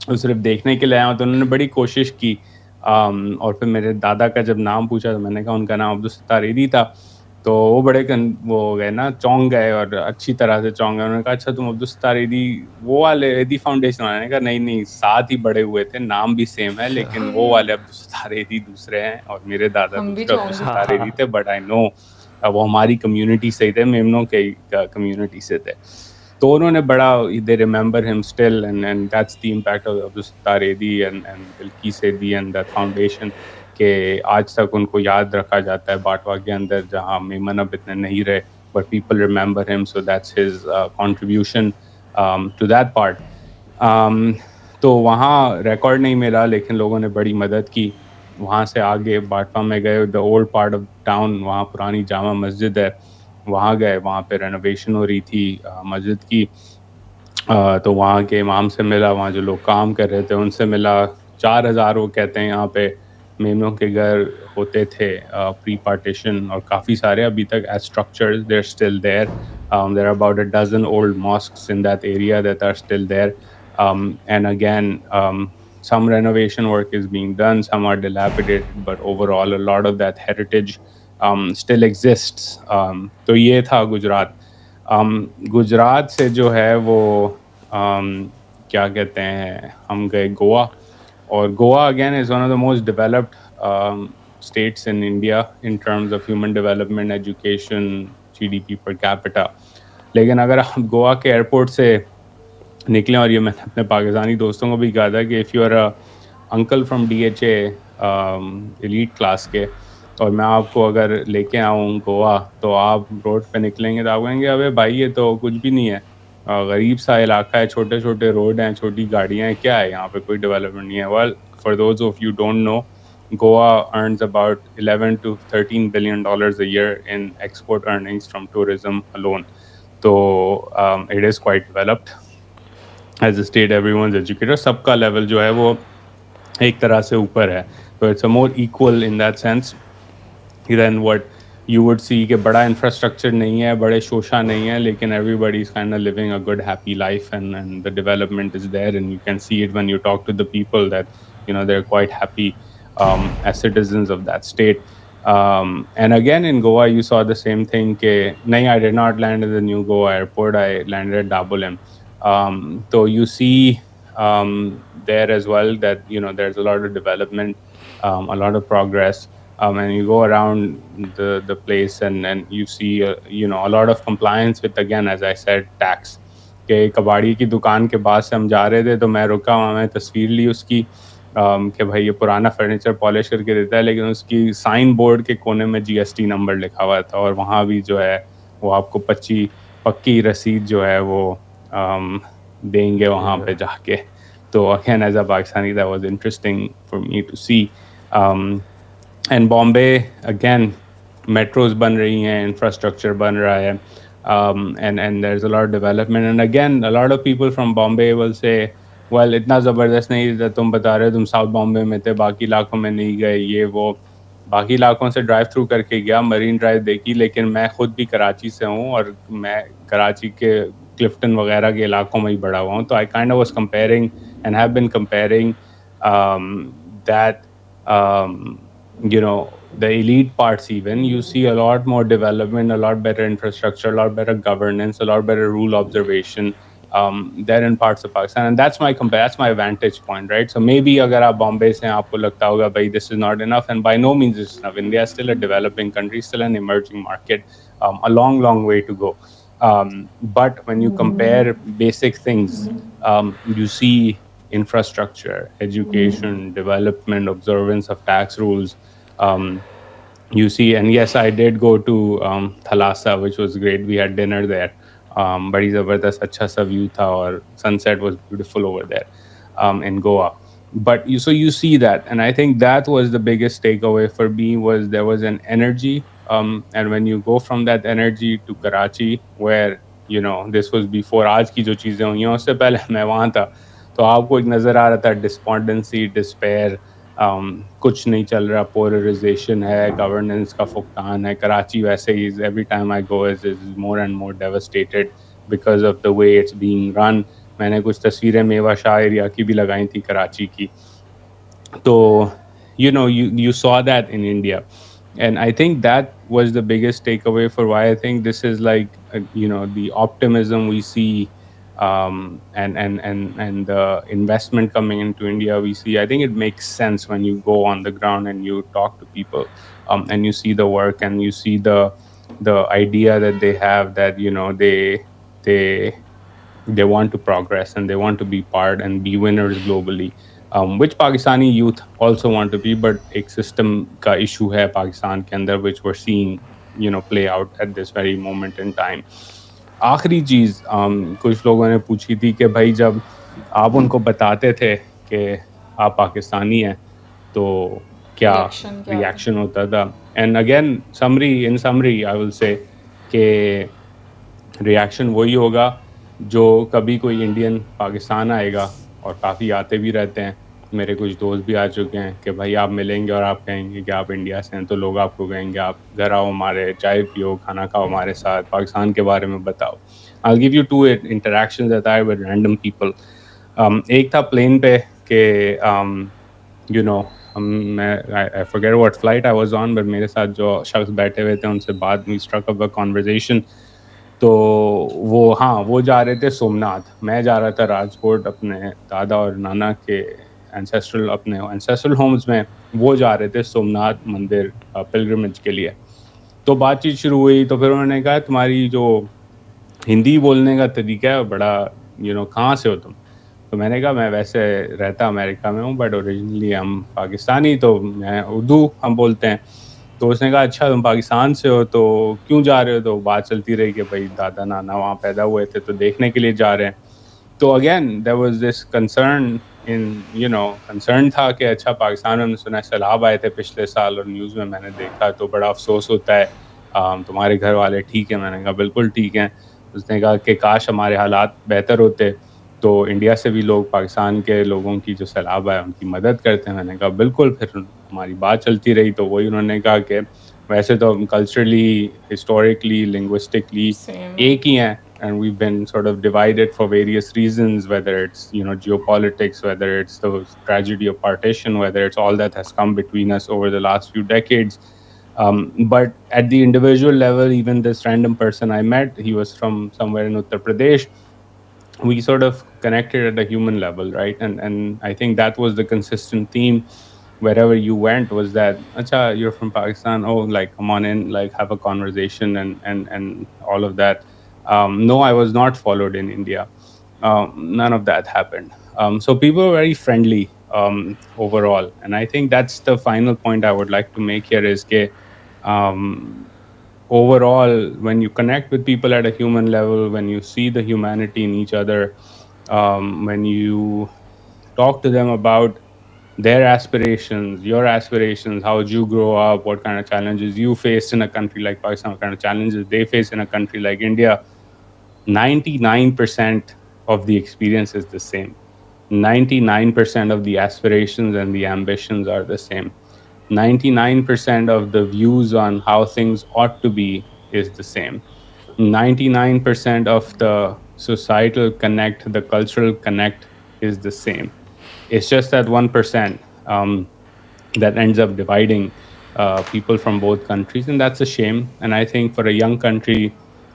तो सिर्फ देखने के लिए आया हूँ। तो उन्होंने बड़ी कोशिश की। और फिर मेरे दादा का जब नाम पूछा तो मैंने कहा उनका नाम अब्दुल सत्तार ईदी था। तो वो बड़े वो हो गए ना, चौंक गए, और अच्छी तरह से चौंक गए। उन्होंने कहा अच्छा तुम अब्दुल सत्तार ईदी वो वाले ईदी फाउंडेशन वाले? कहा नहीं साथ ही बड़े हुए थे, नाम भी सेम है, लेकिन वो वाले अब्दुल सत्तार ईदी दूसरे हैं और मेरे दादा दूसरे अब्दुल सत्तार ईदी थे। बट आई नो वो हमारी कम्युनिटी से ही थे, मेमनों के कम्युनिटी से थे। तो उन्होंने बड़ा, they remember him still, and that's the impact of Abdul Sattar ईदी एंड बिल्किस ईदी एंड दैट फाउंडेशन, कि आज तक उनको याद रखा जाता है बाटवा के अंदर, जहाँ मेमन अब इतने नहीं रहे, but people remember him, so that's his contribution to that part. तो वहाँ रिकॉर्ड नहीं मिला, लेकिन लोगों ने बड़ी मदद की। वहाँ से आगे बाटवा में गए, the old part of town, वहाँ पुरानी जामा मस्जिद है, वहाँ गए, वहाँ पे रेनोवेशन हो रही थी मस्जिद की। तो वहाँ के इमाम से मिला, वहाँ जो लोग काम कर रहे थे उनसे मिला। 4000 वो कहते हैं यहाँ पे मेमनों के घर होते थे प्री पार्टीशन, और काफ़ी सारे अभी तक as structures there still there. There are about a dozen old mosques in that area that are still there, and again some renovation work is being done, some are dilapidated, but overall a lot of that heritage still exists. तो ये था गुजरात। गुजरात से जो है वो क्या कहते हैं, हम गए गोवा, और Goa again is one of the most developed states in India in terms of human development, education, GDP per capita. लेकिन अगर आप गोवा के एयरपोर्ट से निकलें, और ये मैंने अपने पाकिस्तानी दोस्तों को भी कहा था कि if you are uncle from DHA elite class के, और मैं आपको अगर लेके आऊँ गोवा, तो आप रोड पे निकलेंगे तो आप कहेंगे अबे भाई ये तो कुछ भी नहीं है, गरीब सा इलाका है, छोटे छोटे रोड हैं, छोटी गाड़ियाँ हैं, क्या है यहाँ पे, कोई डेवलपमेंट नहीं है. Well, for those of you don't know, Goa earns about $11 to $13 billion a year in export earnings from tourism alone. So it is quite developed as a state. Everyone's educated. सबका level जो है वो एक तरह से ऊपर है. So it's a more equal in that sense than what you would see कि बड़ा infrastructure नहीं है, बड़े शोशा नहीं है, लेकिन everybody is kind of living a good happy life, and the development is there, and you can see it when you talk to the people that they're quite happy as citizens of that state. And again in Goa you saw the same thing I did not land at the new Goa airport, I landed at Dabolim. So you see there as well that there's a lot of development, a lot of progress, and you go around the place and you see a lot of compliance with, again as I said, tax. कि कबाड़ी की दुकान के पास से हम जा रहे थे, तो मैं रुका वहाँ, मैं तस्वीर ली उसकी कि भाई ये पुराना फर्नीचर पॉलिश करके देता है, लेकिन उसकी साइन बोर्ड के कोने में GST नंबर लिखा हुआ था, और वहाँ भी जो है वो आपको पक्की रसीद जो है वो देंगे वहाँ पे जाके. तो again as a Pakistani that was interesting for me to see. And Bombay again metros बन रही हैं, इंफ्रास्ट्रक्चर बन रहा है, and there's a lot of development, and again a lot of people from Bombay will say well इतना ज़बरदस्त नहीं था, तुम बता रहे हो तुम साउथ बॉम्बे में थे, बाकी इलाकों में नहीं गए, ये वो. बाकी इलाकों से ड्राइव थ्रू करके गया, मरीन ड्राइव देखी, लेकिन मैं खुद भी कराची से हूँ, और मैं कराची के क्लिफ्टन वगैरह के इलाकों में ही बड़ा हुआ हूँ. तो I kind of was comparing and have been comparing that the elite parts. Even you see a lot more development, a lot better infrastructure, a lot better governance, a lot better rule observation there in parts of Pakistan, and that's my vantage point, right? So maybe agar aap Bombay se aapko lagta hoga bhai this is not enough, and by no means is enough. India is still a developing country, still an emerging market, a long way to go, but when you compare basic things, you see infrastructure, education, development, observance of tax rules, you see. And yes, I did go to Thalassa, which was great. We had dinner there. बड़ी ज़बरदस्त अच्छा सा view था, और sunset was beautiful over there in Goa. But you see that, and I think that was the biggest takeaway for me, was there was an energy, and when you go from that energy to Karachi, where this was before आज की जो चीज़ें हुई हैं उससे पहले मैं वहाँ था, तो आपको एक नज़र आ रहा था despondency, despair, कुछ नहीं चल रहा, पोलराइजेशन है, गवर्नेंस का फुकदान है. कराची वैसे ही every time I go is more and more devastated because of the way it's being run. मैंने कुछ तस्वीरें मेवा शाह एरिया की भी लगाई थी कराची की. तो you saw that in India, and I think that was the biggest takeaway for why I think this is like the optimism we see, and the investment coming into India we see. I think it makes sense when you go on the ground and you talk to people, and you see the work, and you see the idea that they have, that they want to progress, and they want to be part and be winners globally, which Pakistani youth also want to be. But एक system का issue है पाकिस्तान के अंदर, which we're seeing play out at this very moment in time. आखिरी चीज़ कुछ लोगों ने पूछी थी कि भाई जब आप उनको बताते थे कि आप पाकिस्तानी हैं तो क्या रिएक्शन होता था. And again in summary I will say कि रिएक्शन वही होगा जो कभी कोई इंडियन पाकिस्तान आएगा, और काफ़ी आते भी रहते हैं. मेरे कुछ दोस्त भी आ चुके हैं कि भाई आप मिलेंगे और आप कहेंगे कि आप इंडिया से हैं, तो लोग आपको कहेंगे आप घर आओ, हमारे चाय पियो, खाना खाओ हमारे साथ, पाकिस्तान के बारे में बताओ. I'll give you 2 interactions that I had with random people. एक था प्लेन पे कि I forget what flight I was on, but मेरे साथ जो शख्स बैठे हुए थे उनसे बात, we struck up a conversation. तो वो जा रहे थे सोमनाथ, मैं जा रहा था राजकोट अपने दादा और नाना के अपने एंसेस्ट्रल होम्स में, वो जा रहे थे सोमनाथ मंदिर पिलग्रिमेज के लिए। तो बातचीत शुरू हुई, तो फिर उन्होंने कहा तुम्हारी जो हिंदी बोलने का तरीका है बड़ा कहाँ से हो तुम? तो मैंने कहा मैं वैसे रहता अमेरिका में हूँ बट ओरिजिनली हम पाकिस्तानी, तो मैं उर्दू हम बोलते हैं। तो उसने कहा अच्छा तुम पाकिस्तान से हो तो क्यों जा रहे हो? तो बात चलती रही कि भाई दादा नाना वहाँ पैदा हुए थे तो देखने के लिए जा रहे हैं। तो again there was this concern concern था कि अच्छा पाकिस्तान में सुना सैलाब आए थे पिछले साल और न्यूज़ में मैंने देखा, तो बड़ा अफसोस होता है। तुम्हारे घर वाले ठीक है? मैंने कहा बिल्कुल ठीक हैं। उसने कहा कि काश हमारे हालात बेहतर होते तो इंडिया से भी लोग पाकिस्तान के लोगों की जो सैलाब आए उनकी मदद करते हैं। मैंने कहा बिल्कुल। फिर हमारी बात चलती रही, तो वही उन्होंने कहा कि वैसे तो हम कल्चरली, हिस्टोरिकली, लिंग्विस्टिकली एक ही हैं, and we've been sort of divided for various reasons, whether it's geopolitics, whether it's the tragedy of partition, whether it's all that has come between us over the last few decades. But at the individual level, even this random person I met, he was from somewhere in Uttar Pradesh, we sort of connected at a human level, right? And I think that was the consistent theme wherever you went, was that acha, you're from Pakistan, oh, like come on in, like have a conversation and all of that. No, I was not followed in India. None of that happened. So people were very friendly overall, and I think that's the final point I would like to make here is that overall, when you connect with people at a human level, when you see the humanity in each other, when you talk to them about their aspirations, your aspirations, how did you grow up, what kind of challenges you faced in a country like Pakistan, what kind of challenges they face in a country like India, 99% of the experience is the same. 99% of the aspirations and the ambitions are the same. 99% of the views on how things ought to be is the same. 99% of the societal connect, the cultural connect is the same. It's just that 1% that ends up dividing people from both countries, and that's a shame. And I think for a young country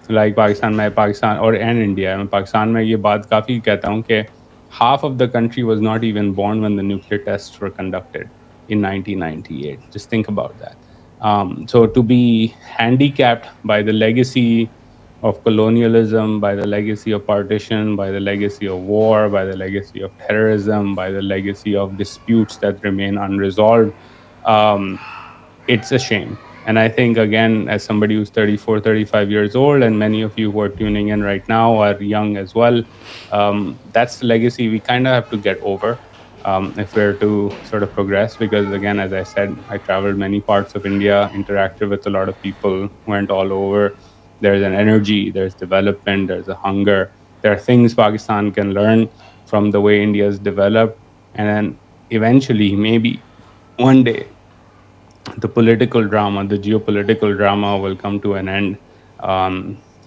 like Pakistan or India, मैं Pakistan में ये बात काफ़ी कहता हूँ कि half of the country was not even born when the nuclear tests were conducted in 1998. Just think about that. So to be handicapped by the legacy of colonialism, by the legacy of partition, by the legacy of war, by the legacy of terrorism, by the legacy of disputes that remain unresolved, it's a shame. And I think, again, as somebody who's 34, 35 years old, and many of you who are tuning in right now are young as well, that's the legacy we kind of have to get over if we're to sort of progress. Because, again, as I said, I traveled many parts of India, interacted with a lot of people, went all over. There's an energy, there's development, there's a hunger. There are things Pakistan can learn from the way India's developed. And then eventually, maybe one day, the political drama, the geopolitical drama will come to an end,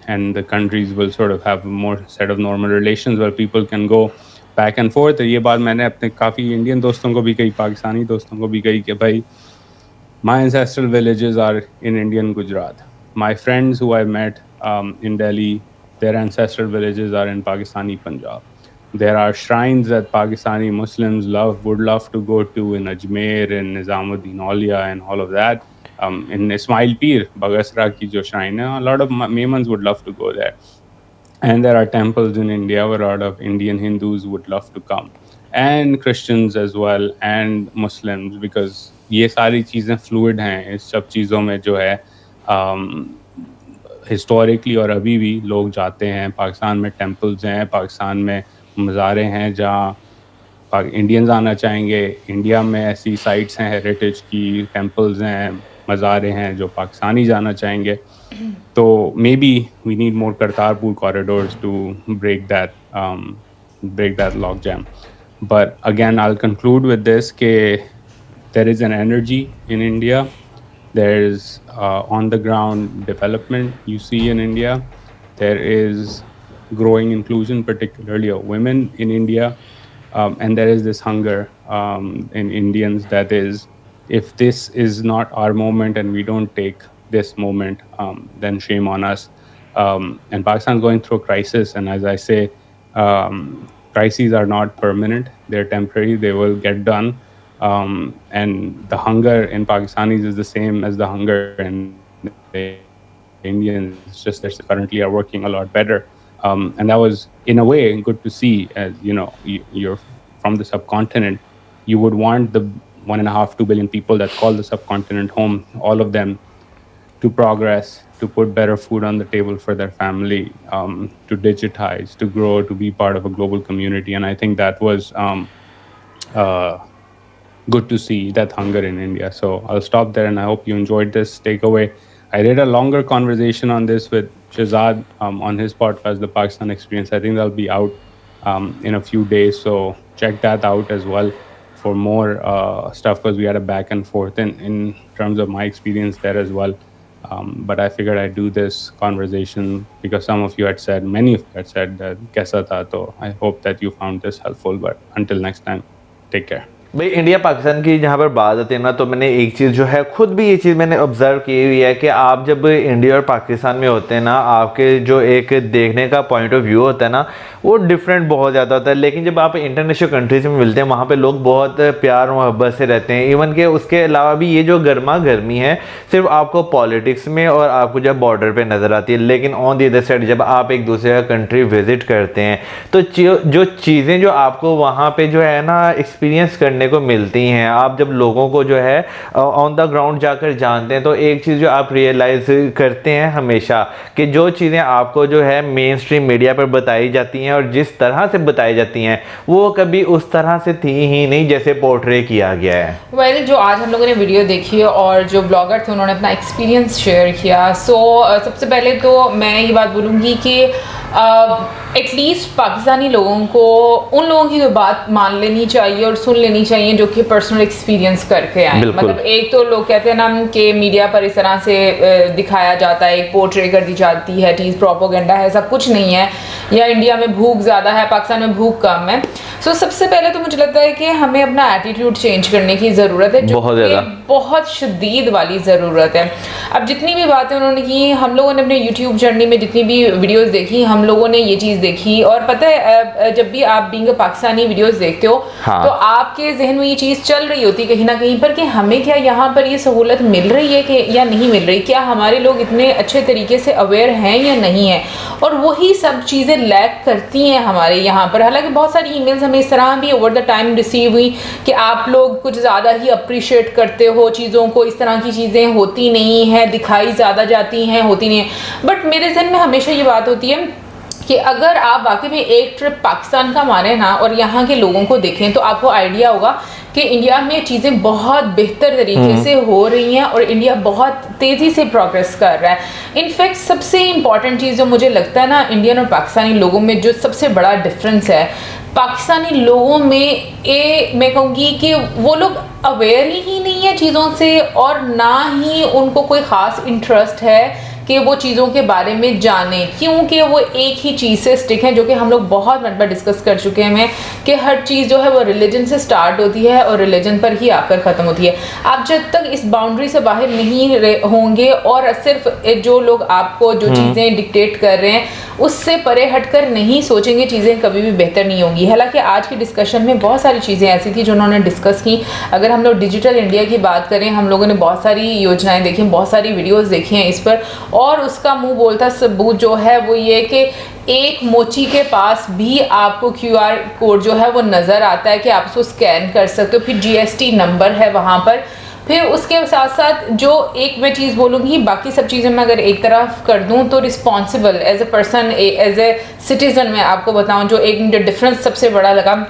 and the countries will sort of have a more set of normal relations where people can go back and forth. ये बात मैंने अपने काफ़ी Indian दोस्तों को भी कही, पाकिस्तानी दोस्तों को भी कही कि भाई, my ancestral villages are in Indian Gujarat. My friends who I met in Delhi, their ancestral villages are in Pakistani Punjab. There are shrines that Pakistani Muslims would love to go to in Ajmer, in Nizamuddin Aulia, and all of that. In Ismail Pir, Bagasra ki jo shrine hai, a lot of Memans would love to go there. And there are temples in India where a lot of Indian Hindus would love to come. And Christians as well, and Muslims, because ये सारी चीज़ें fluid हैं. इस सब चीज़ों में जो है historically और अभी भी लोग जाते हैं. पाकिस्तान में temples हैं, पाकिस्तान में मज़ारे हैं जहाँ इंडियंस आना चाहेंगे. इंडिया में ऐसी साइट्स हैं हेरिटेज की, टेम्पल्स हैं, मज़ारे हैं जो पाकिस्तानी जाना चाहेंगे. तो maybe we need more Kartarpur corridors to break that log jam. But again, I'll conclude with this कि there is an energy in India. There is on the ground development you see in India. There is growing inclusion, particularly of women in India. And there is this hunger in Indians that is, if this is not our moment and we don't take this moment, then shame on us. And Pakistan is going through a crisis, and as I say, crises are not permanent; they're temporary. They will get done. And the hunger in Pakistanis is the same as the hunger in the Indians. It's just that currently are working a lot better. And that was, in a way, good to see. As you know, you're from the subcontinent. You would want the 1.5-2 billion people that call the subcontinent home, all of them, to progress, to put better food on the table for their family, to digitize, to grow, to be part of a global community. And I think that was good to see, that hunger in India. So I'll stop there, and I hope you enjoyed this takeaway. I did a longer conversation on this with Shahzad on his podcast, The Pakistan Experience. I think that'll be out in a few days. So check that out as well for more stuff, because we had a back and forth in terms of my experience there as well. But I figured I'd do this conversation because some of you had said, many of you had said that kaisa tha. So I hope that you found this helpful. But until next time, take care. भाई India Pakistan की जहाँ पर बात आती है ना, तो मैंने एक चीज़ जो है खुद भी ये चीज़ मैंने ऑब्जर्व की हुई है कि आप जब इंडिया और पाकिस्तान में होते हैं ना, आपके जो एक देखने का पॉइंट ऑफ व्यू होता है ना, वो डिफरेंट बहुत ज़्यादा होता है। लेकिन जब आप इंटरनेशनल कंट्रीज में मिलते हैं, वहाँ पे लोग बहुत प्यार मोहब्बत से रहते हैं। इवन के उसके अलावा भी ये जो गर्मा गर्मी है सिर्फ आपको पॉलिटिक्स में और आपको जब बॉर्डर पे नज़र आती है। लेकिन ऑन दी अदर साइड जब आप एक दूसरे का कंट्री विजिट करते हैं, तो जो चीज़ें जो आपको वहाँ पे जो है ना एक्सपीरियंस करने को मिलती हैं, आप जब लोगों को जो है ऑन द ग्राउंड जाकर जानते हैं, तो एक चीज़ जो आप रियलाइज़ करते हैं हमेशा कि जो चीज़ें आपको जो है मेन स्ट्रीम मीडिया पर बताई जाती हैं और जिस तरह से बताई जाती हैं, वो कभी उस तरह से थी ही नहीं जैसे पोर्ट्रे किया गया है। वेल, जो आज हम लोगों ने वीडियो देखी और जो ब्लॉगर थे उन्होंने अपना एक्सपीरियंस शेयर किया। सबसे पहले तो मैं ये बात बोलूँगी कि एटलीस्ट पाकिस्तानी लोगों को उन लोगों की जो बात मान लेनी चाहिए और सुन लेनी चाहिए जो कि पर्सनल एक्सपीरियंस करके आए। मतलब एक तो लोग कहते हैं ना कि मीडिया पर इस तरह से दिखाया जाता है, एक पोर्ट्रे कर दी जाती है, चीज़ प्रोपोगेंडा है, सब कुछ नहीं है, या इंडिया में भूख ज़्यादा है, पाकिस्तान में भूख कम है। सबसे पहले तो मुझे लगता है कि हमें अपना एटीट्यूड चेंज करने की ज़रूरत है, जो बहुत शदीद वाली ज़रूरत है। अब जितनी भी बातें उन्होंने की, हम लोगों ने अपने यूट्यूब जर्नी में जितनी भी वीडियोस देखी, हम लोगों ने ये चीज़ देखी। और पता है, जब भी आप बीइंग पाकिस्तानी वीडियोस देखते हो, हाँ, तो आपके जहन में ये चीज़ चल रही होती कहीं ना कहीं पर कि हमें क्या यहाँ पर ये सहूलत मिल रही है कि या नहीं मिल रही, क्या हमारे लोग इतने अच्छे तरीके से अवेयर हैं या नहीं है। और वही सब चीज़ें लैक करती हैं हमारे यहाँ पर। हालांकि बहुत सारी ईमेल्स हमें इस तरह भी ओवर द टाइम रिसीव हुई कि आप लोग कुछ ज़्यादा ही अप्रिशिएट करते हो चीज़ों को, इस तरह की चीज़ें होती नहीं हैं, दिखाई ज़्यादा जाती हैं, होती नहीं है। बट मेरे जहन में हमेशा ये बात होती है कि अगर आप वाकई में एक ट्रिप पाकिस्तान का मारें ना और यहाँ के लोगों को देखें, तो आपको आइडिया होगा कि इंडिया में चीज़ें बहुत बेहतर तरीके से हो रही हैं और इंडिया बहुत तेज़ी से प्रोग्रेस कर रहा है। इनफैक्ट सबसे इम्पॉर्टेंट चीज़ जो मुझे लगता है ना, इंडियन और पाकिस्तानी लोगों में जो सबसे बड़ा डिफरेंस है, पाकिस्तानी लोगों में मैं कहूँगी कि वो लोग अवेयर ही नहीं है चीज़ों से, और ना ही उनको कोई ख़ास इंटरेस्ट है कि वो चीज़ों के बारे में जाने, क्योंकि वो एक ही चीज़ से स्टिक है, जो कि हम लोग बहुत मरतबा डिस्कस कर चुके हैं कि हर चीज़ जो है वो रिलीजन से स्टार्ट होती है और रिलीजन पर ही आकर ख़त्म होती है। आप जब तक इस बाउंड्री से बाहर नहीं होंगे और सिर्फ जो लोग आपको जो चीज़ें डिक्टेट कर रहे हैं उससे परे हटकर नहीं सोचेंगे, चीज़ें कभी भी बेहतर नहीं होंगी। हालांकि आज की डिस्कशन में बहुत सारी चीज़ें ऐसी थी जो उन्होंने डिस्कस की। अगर हम लोग डिजिटल इंडिया की बात करें, हम लोगों ने बहुत सारी योजनाएं देखी, बहुत सारी वीडियोस देखी हैं इस पर, और उसका मुंह बोलता सबूत जो है वो ये कि एक मोची के पास भी आपको QR कोड जो है वो नज़र आता है कि आप उसको स्कैन कर सकते हो, फिर GST नंबर है वहाँ पर। फिर उसके साथ साथ जो एक मैं चीज़ बोलूँगी, बाकी सब चीज़ें मैं अगर एक तरफ कर दूँ तो responsible as a person, as a citizen मैं आपको बताऊँ जो एक मुझे डिफरेंस सबसे बड़ा लगा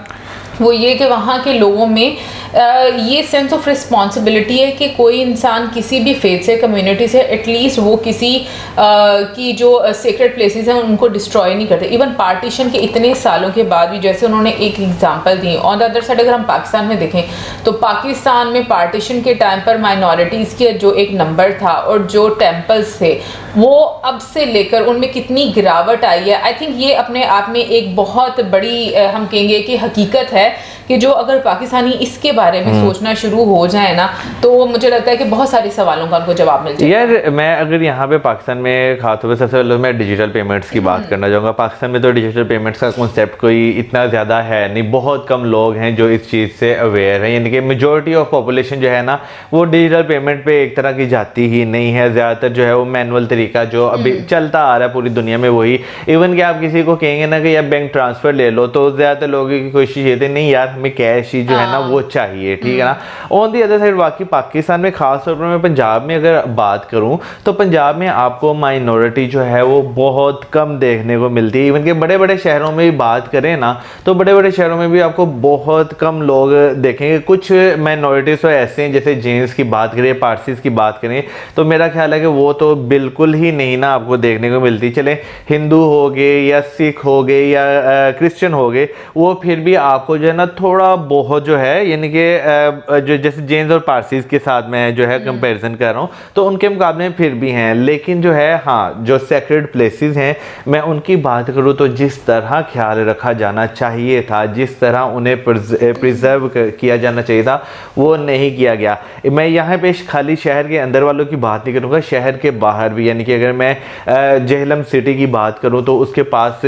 वो ये कि वहाँ के लोगों में ये सेंस ऑफ रिस्पॉन्सिबिलिटी है कि कोई इंसान किसी भी फेथ से, कम्युनिटी से, एटलीस्ट वो किसी की जो सीक्रेट प्लेसेस हैं उनको डिस्ट्रॉय नहीं करते। इवन पार्टीशन के इतने सालों के बाद भी, जैसे उन्होंने एक example the. On the other side अगर हम पाकिस्तान में देखें तो पाकिस्तान में पार्टीशन के टाइम पर माइनॉरिटीज़ के जो एक नंबर था और जो टेम्पल्स थे वो अब से लेकर उनमें कितनी गिरावट आई है, आई थिंक ये अपने आप में एक बहुत बड़ी हम कहेंगे कि हकीकत है कि जो अगर पाकिस्तानी इसके बारे में सोचना शुरू हो जाए ना, तो मुझे लगता है कि बहुत सारे सवालों का उनको जवाब मिल जाए। यार मैं अगर यहाँ पे पाकिस्तान में खासतौर पर सबसे पहले मैं डिजिटल पेमेंट्स की बात करना चाहूँगा। पाकिस्तान में तो डिजिटल पेमेंट्स का कॉन्सेप्ट कोई इतना ज़्यादा है नहीं, बहुत कम लोग हैं जो इस चीज़ से अवेयर हैं, यानी कि मेजॉरिटी ऑफ पॉपुलेशन जो है ना वो डिजिटल पेमेंट पे एक तरह की जाती ही नहीं है। ज़्यादातर जो है वो मैनुअल तरीका जो अभी चलता आ रहा है पूरी दुनिया में वही, इवन कि आप किसी को कहेंगे ना कि यार बैंक ट्रांसफ़र ले लो तो ज़्यादातर लोगों की कोशिश ये थी नहीं यार हमें कैश ही जो है ना वो चाहिए, ठीक है ना। ऑन दी अदर साइड बाकी पाकिस्तान में खासतौर पर मैं पंजाब में अगर बात करूँ तो पंजाब में आपको माइनॉरिटी जो है वो बहुत कम देखने को मिलती है। इवन कि बड़े बड़े शहरों में भी बात करें ना तो बड़े बड़े शहरों में भी आपको बहुत कम लोग देखेंगे। कुछ माइनॉरिटीज़ तो ऐसे हैं, जैसे जैन्स की बात करें, पारसीज की बात करें, तो मेरा ख्याल है कि वो तो बिल्कुल ही नहीं ना आपको देखने को मिलती। चले हिंदू हो गए या सिख हो गए या क्रिश्चियन हो गए, वो फिर भी आपको जो है ना थोड़ा बहुत जो है यानी कि जो जैसे जैन्स और पारसीज के साथ मैं जो है कंपैरिजन कर रहा हूँ तो उनके मुकाबले में फिर भी हैं। लेकिन जो है हाँ जो सेक्रेड प्लेसेस हैं मैं उनकी बात करूँ तो जिस तरह ख्याल रखा जाना चाहिए था, जिस तरह उन्हें प्रिजर्व किया जाना चाहिए था वो नहीं किया गया। मैं यहाँ पे खाली शहर के अंदर वालों की बात नहीं करूँगा, शहर के बाहर भी, यानी कि अगर मैं जेहलम सिटी की बात करूँ तो उसके पास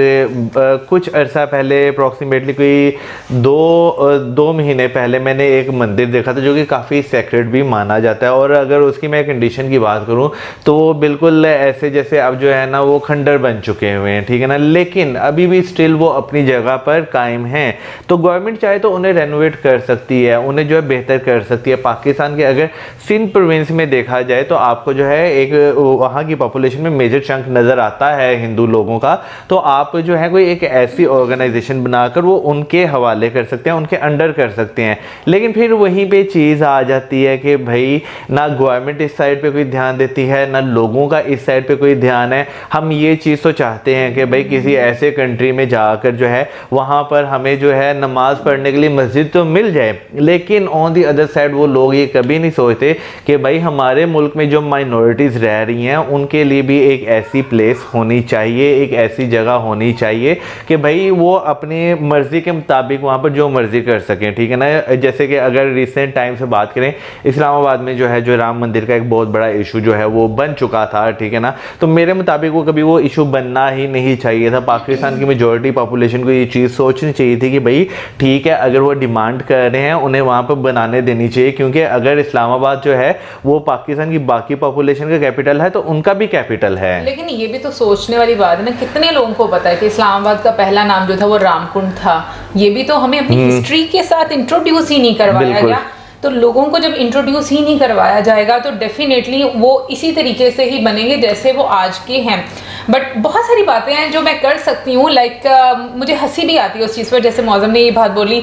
कुछ अरसा पहले अप्रॉक्सीमेटली कोई दो महीने पहले मैंने एक मंदिर देखा था जो कि काफ़ी सेक्रेड भी माना जाता है। और अगर उसकी मैं कंडीशन की बात करूं तो वो बिल्कुल ऐसे जैसे अब जो है ना वो खंडर बन चुके हुए हैं, ठीक है ना, लेकिन अभी भी स्टिल वो अपनी जगह पर कायम हैं। तो गवर्नमेंट चाहे तो उन्हें रेनोवेट कर सकती है, उन्हें जो है बेहतर कर सकती है। पाकिस्तान के अगर सिंध प्रोविंस में देखा जाए तो आपको जो है एक वहाँ की पॉपुलेशन में मेजर चंक नज़र आता है हिंदू लोगों का, तो आप जो है कोई एक ऐसी ऑर्गेनाइजेशन बनाकर वो उनके हवाले कर सकते हैं, उनके अंडर कर सकते हैं। लेकिन फिर वहीं पे चीज़ आ जाती है कि भाई ना गवर्नमेंट इस साइड पे कोई ध्यान देती है ना लोगों का इस साइड पे कोई ध्यान है। हम ये चीज़ तो चाहते हैं कि भाई किसी ऐसे कंट्री में जाकर जो है वहाँ पर हमें जो है नमाज पढ़ने के लिए मस्जिद तो मिल जाए, लेकिन ऑन दी अदर साइड वो लोग ये कभी नहीं सोचते कि भाई हमारे मुल्क में जो माइनॉरिटीज़ रह रही हैं उनके लिए भी एक ऐसी प्लेस होनी चाहिए, एक ऐसी जगह होनी चाहिए कि भाई वो अपनी मर्ज़ी के मुताबिक वहाँ पर जो मर्ज़ी कर सकें, ठीक है ना। जैसे कि अगर रिसेंट टाइम से बात करें, इस्लामाबाद में जो है जो राम मंदिर का एक बहुत बड़ा इशू जो है वो बन चुका था, ठीक है ना। तो मेरे मुताबिक वो कभी वो इशू बनना ही नहीं चाहिए था। पाकिस्तान की मेजॉरिटी पॉपुलेशन को ये चीज़ सोचनी चाहिए थी कि भाई ठीक है अगर वो डिमांड कर रहे हैं उन्हें वहाँ पर बनाने देनी चाहिए, क्योंकि अगर इस्लामाबाद जो है वो पाकिस्तान की बाकी पॉपुलेशन का कैपिटल है तो उनका भी कैपिटल है। लेकिन ये भी तो सोचने वाली बात है ना, कितने लोगों को पता है कि इस्लामाबाद का पहला नाम जो था वो रामकुंड था। ये भी तो हमें अपनी हिस्ट्री के साथ इंट्रोड्यूस ही नहीं करवाया गया। तो लोगों को जब इंट्रोड्यूस ही नहीं करवाया जाएगा तो डेफिनेटली वो इसी तरीके से ही बनेंगे जैसे वो आज के हैं। बट बहुत सारी बातें हैं जो मैं कर सकती हूँ, लाइक मुझे हंसी भी आती है उस चीज़ पर, जैसे मौज़म ने ये बात बोली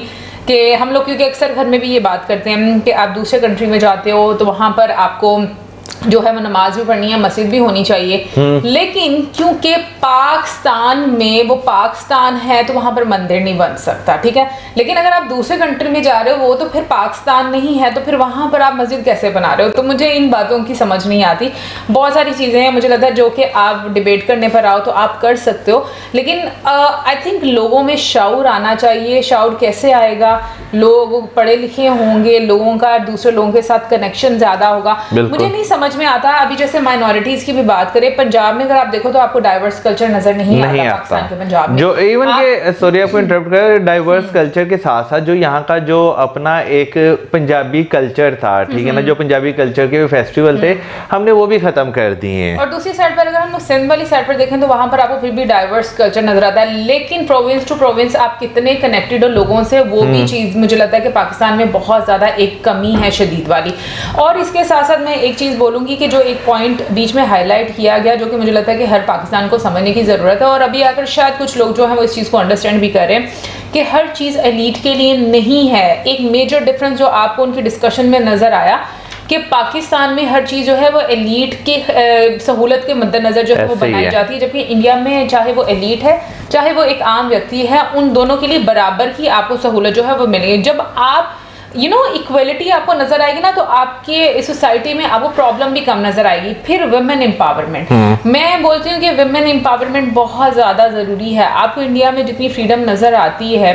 कि हम लोग क्योंकि अक्सर घर में भी ये बात करते हैं कि आप दूसरे कंट्री में जाते हो तो वहाँ पर आपको जो है वो नमाज भी पढ़नी है, मस्जिद भी होनी चाहिए। लेकिन क्योंकि पाकिस्तान में वो पाकिस्तान है तो वहां पर मंदिर नहीं बन सकता, ठीक है। लेकिन अगर आप दूसरे कंट्री में जा रहे हो वो तो फिर पाकिस्तान नहीं है, तो फिर वहां पर आप मस्जिद कैसे बना रहे हो। तो मुझे इन बातों की समझ नहीं आती। बहुत सारी चीज़ें हैं, मुझे लगता है जो कि आप डिबेट करने पर आओ तो आप कर सकते हो, लेकिन आई थिंक लोगों में शऊर आना चाहिए। शऊर कैसे आएगा? लोग पढ़े लिखे होंगे, लोगों का दूसरे लोगों के साथ कनेक्शन ज़्यादा होगा। मुझे नहीं समझ में आता है। अभी जैसे माइनॉरिटीज की भी बात करें, पंजाब में अगर आप देखो तो आपको डाइवर्स कल्चर नजर नहीं आता पाकिस्तान के पंजाब में। जो इवन के सॉरी आपको इंटरप्ट कर, डाइवर्स कल्चर के साथ साथ जो यहाँ का जो अपना एक पंजाबी कल्चर था, ठीक है ना, जो पंजाबी कल्चर के फेस्टिवल थे हमने वो भी खत्म कर दिए हैं। और दूसरी साइड पर अगर हम सिंध वाली साइड पर देखें तो वहां पर आपको फिर भी डाइवर्स कल्चर नजर आता है, लेकिन प्रोविंस टू प्रोविंस आप कितने कनेक्टेड हो लोगों से, वो भी चीज मुझे लगता है कि पाकिस्तान में बहुत ज्यादा एक कमी है शदीद वाली। और इसके साथ साथ मैं एक चीज बोलूंगी कि जो एक पॉइंट बीच में हाईलाइट किया गया जो कि मुझे लगता है कि हर पाकिस्तान को समझने की ज़रूरत है, और अभी आकर शायद कुछ लोग जो हैं वो इस चीज़ को अंडरस्टैंड भी कर रहे हैं कि हर चीज़ एलीट के लिए नहीं है। एक मेजर डिफरेंस जो आपको उनकी डिस्कशन में नज़र आया कि पाकिस्तान में हर चीज़ जो है वो एलीट के सहूलत के मद्देनज़र जो है वो बनाई जाती है, जबकि इंडिया में चाहे वो एलीट है चाहे वो एक आम व्यक्ति है, उन दोनों के लिए बराबर की आपको सहूलत जो है वो मिलेगी। जब आप इक्वलिटी आपको नजर आएगी ना, तो आपके सोसाइटी में आपको प्रॉब्लम भी कम नजर आएगी। फिर वुमेन एम्पावरमेंट, मैं बोलती हूँ कि वुमेन एम्पावरमेंट बहुत ज्यादा जरूरी है। आपको इंडिया में जितनी फ्रीडम नजर आती है,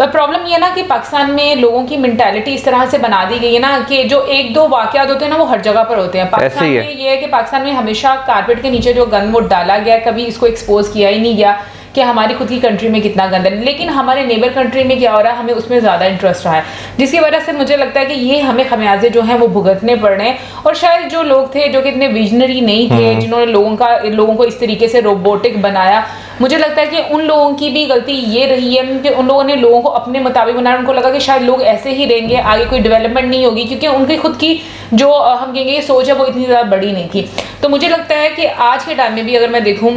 प्रॉब्लम ये ना कि पाकिस्तान में लोगों की मेंटालिटी इस तरह से बना दी गई है ना कि जो एक दो वाकयात होते हैं ना वो हर जगह पर होते हैं। पाकिस्तान में ये है कि पाकिस्तान में हमेशा कारपेट के नीचे जो गन वो डाला गया, कभी इसको एक्सपोज किया ही नहीं गया कि हमारी खुद की कंट्री में कितना गंदा है। लेकिन हमारे नेबर कंट्री में क्या हो रहा है, हमें उसमें ज़्यादा इंटरेस्ट रहा है, जिसकी वजह से मुझे लगता है कि ये हमें खमियाजे जो हैं वो भुगतने पड़ रहे हैं। और शायद जो लोग थे जो कि इतने विजनरी नहीं थे, जिन्होंने लोगों को इस तरीके से रोबोटिक बनाया, मुझे लगता है कि उन लोगों की भी गलती ये रही है कि उन लोगों ने लोगों को अपने मुताबिक बनाया। उनको लगा कि शायद लोग ऐसे ही रहेंगे, आगे कोई डेवलपमेंट नहीं होगी, क्योंकि उनकी खुद की जो हम कहेंगे सोच है वो इतनी ज़्यादा बड़ी नहीं थी। तो मुझे लगता है कि आज के टाइम में भी अगर मैं देखूँ,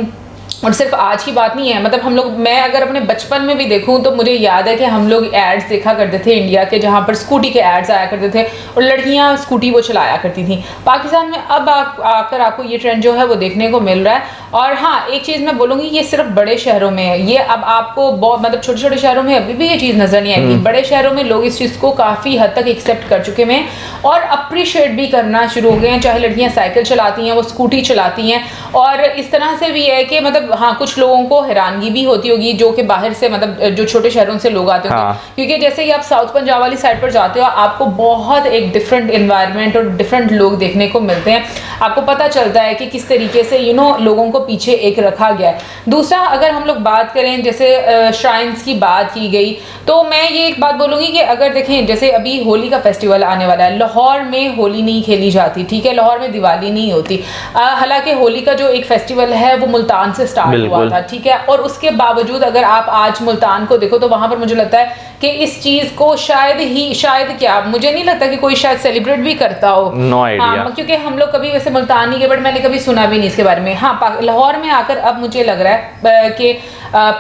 और सिर्फ आज की बात नहीं है, मतलब मैं अगर अपने बचपन में भी देखूं तो मुझे याद है कि हम लोग एड्स देखा करते थे इंडिया के, जहां पर स्कूटी के एड्स आया करते थे और लड़कियां स्कूटी वो चलाया करती थी। पाकिस्तान में अब आकर आपको ये ट्रेंड जो है वो देखने को मिल रहा है। और हाँ, एक चीज़ मैं बोलूँगी, ये सिर्फ बड़े शहरों में है, ये अब आपको बहुत मतलब छोटे छोटे शहरों में अभी भी ये चीज़ नज़र नहीं आएगी। बड़े शहरों में लोग इस चीज़ को काफ़ी हद तक एक्सेप्ट कर चुके हैं और अप्रिशिएट भी करना शुरू हो गए हैं। चाहे लड़कियाँ साइकिल चलाती हैं, वो स्कूटी चलाती हैं, और इस तरह से भी है कि मतलब हाँ, कुछ लोगों को हैरानगी भी होती होगी जो कि बाहर से मतलब जो छोटे शहरों से लोग आते होंगे, क्योंकि जैसे ही आप साउथ पंजाब वाली साइड पर जाते हो आपको बहुत एक डिफरेंट एनवायरनमेंट और डिफरेंट लोग देखने को मिलते हैं। आपको पता चलता है कि किस तरीके से लोगों को पीछे एक रखा गया है। दूसरा, अगर हम लोग बात करें, जैसे श्राइन्स की बात की गई, तो मैं ये एक बात बोलूँगी कि अगर देखें, जैसे अभी होली का फेस्टिवल आने वाला है, लाहौर में होली नहीं खेली जाती, ठीक है, लाहौर में दिवाली नहीं होती। हालांकि होली का जो एक फेस्टिवल है वो मुल्तान से स्टार्ट हुआ था, ठीक है, और उसके बावजूद अगर आप आज मुल्तान को देखो तो वहां पर मुझे लगता है कि इस चीज को शायद क्या, मुझे नहीं लगता कि कोई शायद सेलिब्रेट भी करता हो। नो आइडिया, क्योंकि हम लोग कभी वैसे मुल्तान नहीं गए, बट मैंने कभी सुना भी नहीं इसके बारे में। हाँ, लाहौर में आकर अब मुझे लग रहा है कि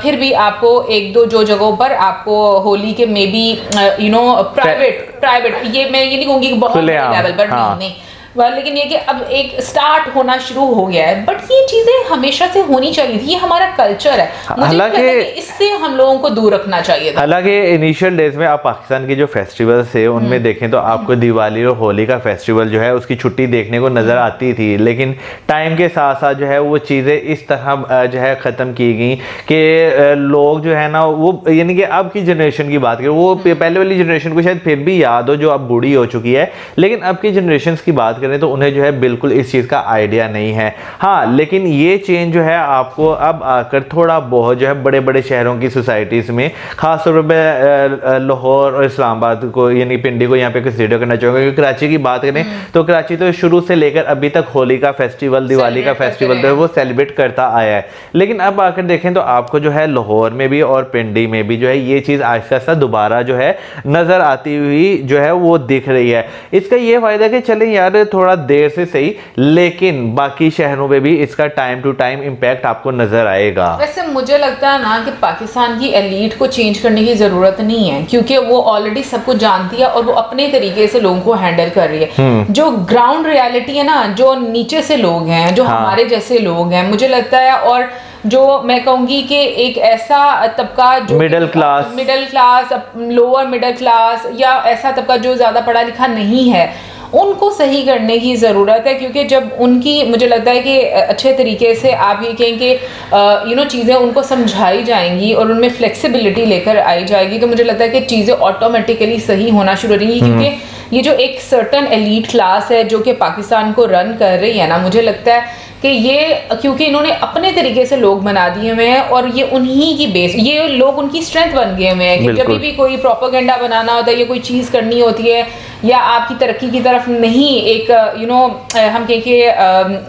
फिर भी आपको एक दो जो जगहों पर आपको होली के मे बी प्राइवेट, ये मैं ये नहीं कहूँगी बहुत लेवल पर नहीं, लेकिन ये कि अब एक स्टार्ट होना शुरू हो गया है। बट ये चीजें हमेशा से होनी चाहिए थी, ये हमारा कल्चर है, मुझे लगता है कि इससे हम लोगों को दूर रखना चाहिए था। हालांकि इनिशियल डेज में आप पाकिस्तान के जो फेस्टिवल्स थे उनमें देखें तो आपको दिवाली और होली का फेस्टिवल जो है उसकी छुट्टी देखने को नज़र आती थी, लेकिन टाइम के साथ साथ जो है वो चीज़ें इस तरह जो है ख़त्म की गई कि लोग जो है ना वो, यानी कि अब की जनरेशन की बात करें, वो पहले वाली जनरेशन को शायद फिर भी याद हो जो अब बूढ़ी हो चुकी है, लेकिन अब की जनरेशन की बात तो उन्हें जो है बिल्कुल इस चीज़ का आइडिया नहीं है। हाँ, लेकिन ये चेंज जो है आपको अब आकर थोड़ा बहुत जो है बड़े बड़े शहरों की सोसाइटीज़ में, खासतौर पर लाहौर और इस्लामाबाद को यानी पिंडी को यहाँ पे कंसीडर करना चाहूँगा, क्योंकि कराची की बात करें तो कराची तो शुरू से लेकर अभी तक होली का फेस्टिवल, दिवाली का फेस्टिवल तो वो सेलिब्रेट करता आया है। लेकिन अब आकर देखें तो आपको जो है लाहौर में भी और पिंडी में भी जो है ये चीज़ आहिस्ता आहिस्ता दोबारा जो है नज़र आती हुई जो है वो दिख रही है। इसका ये फ़ायदा कि चलें यार थोड़ा देर से सही, लेकिन बाकी शहरों में भी इसका टाइम टू टाइम इम्पैक्ट आपको नजर आएगा। वैसे मुझे लगता है ना कि पाकिस्तान की एलीट को चेंज करने की जरूरत नहीं है, क्योंकि वो ऑलरेडी सब कुछ जानती है और वो अपने तरीके से लोगों को हैंडल कर रही है। जो ग्राउंड रियलिटी है ना, जो नीचे से लोग हैं, जो हमारे जैसे लोग हैं, मुझे लगता है, और जो मैं कहूँगी कि एक ऐसा तबका जो middle class, lower middle class, या ऐसा तबका जो ज़्यादा पढ़ा लिखा नहीं है, उनको सही करने की ज़रूरत है। क्योंकि जब उनकी, मुझे लगता है कि अच्छे तरीके से आप ये कहें कि चीज़ें उनको समझाई जाएंगी और उनमें फ्लेक्सिबिलिटी लेकर आई जाएगी, तो मुझे लगता है कि चीज़ें ऑटोमेटिकली सही होना शुरू हो रही हैं। क्योंकि ये जो एक सर्टन एलीट क्लास है जो कि पाकिस्तान को रन कर रही है ना, मुझे लगता है कि ये, क्योंकि इन्होंने अपने तरीके से लोग बना दिए हुए हैं और ये उन्हीं की बेस, ये लोग उनकी स्ट्रेंथ बन गए हुए हैं कि जब भी कोई प्रोपेगेंडा बनाना होता है या कोई चीज़ करनी होती है या आपकी तरक्की की तरफ नहीं एक हम कहें कि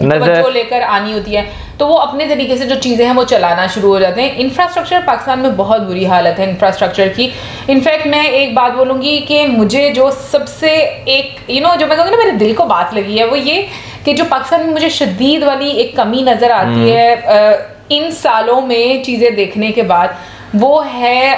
तवज्जो लेकर आनी होती है, तो वो अपने तरीके से जो चीज़ें हैं वो चलाना शुरू हो जाते हैं। इंफ्रास्ट्रक्चर पाकिस्तान में बहुत बुरी हालत है इंफ्रास्ट्रक्चर की। इनफैक्ट मैं एक बात बोलूँगी कि मुझे जो सबसे एक जो मैं कहूँगी ना मेरे दिल को बात लगी है, वो ये कि जो पाकिस्तान में मुझे शदीद वाली एक कमी नज़र आती है इन सालों में चीज़ें देखने के बाद, वो है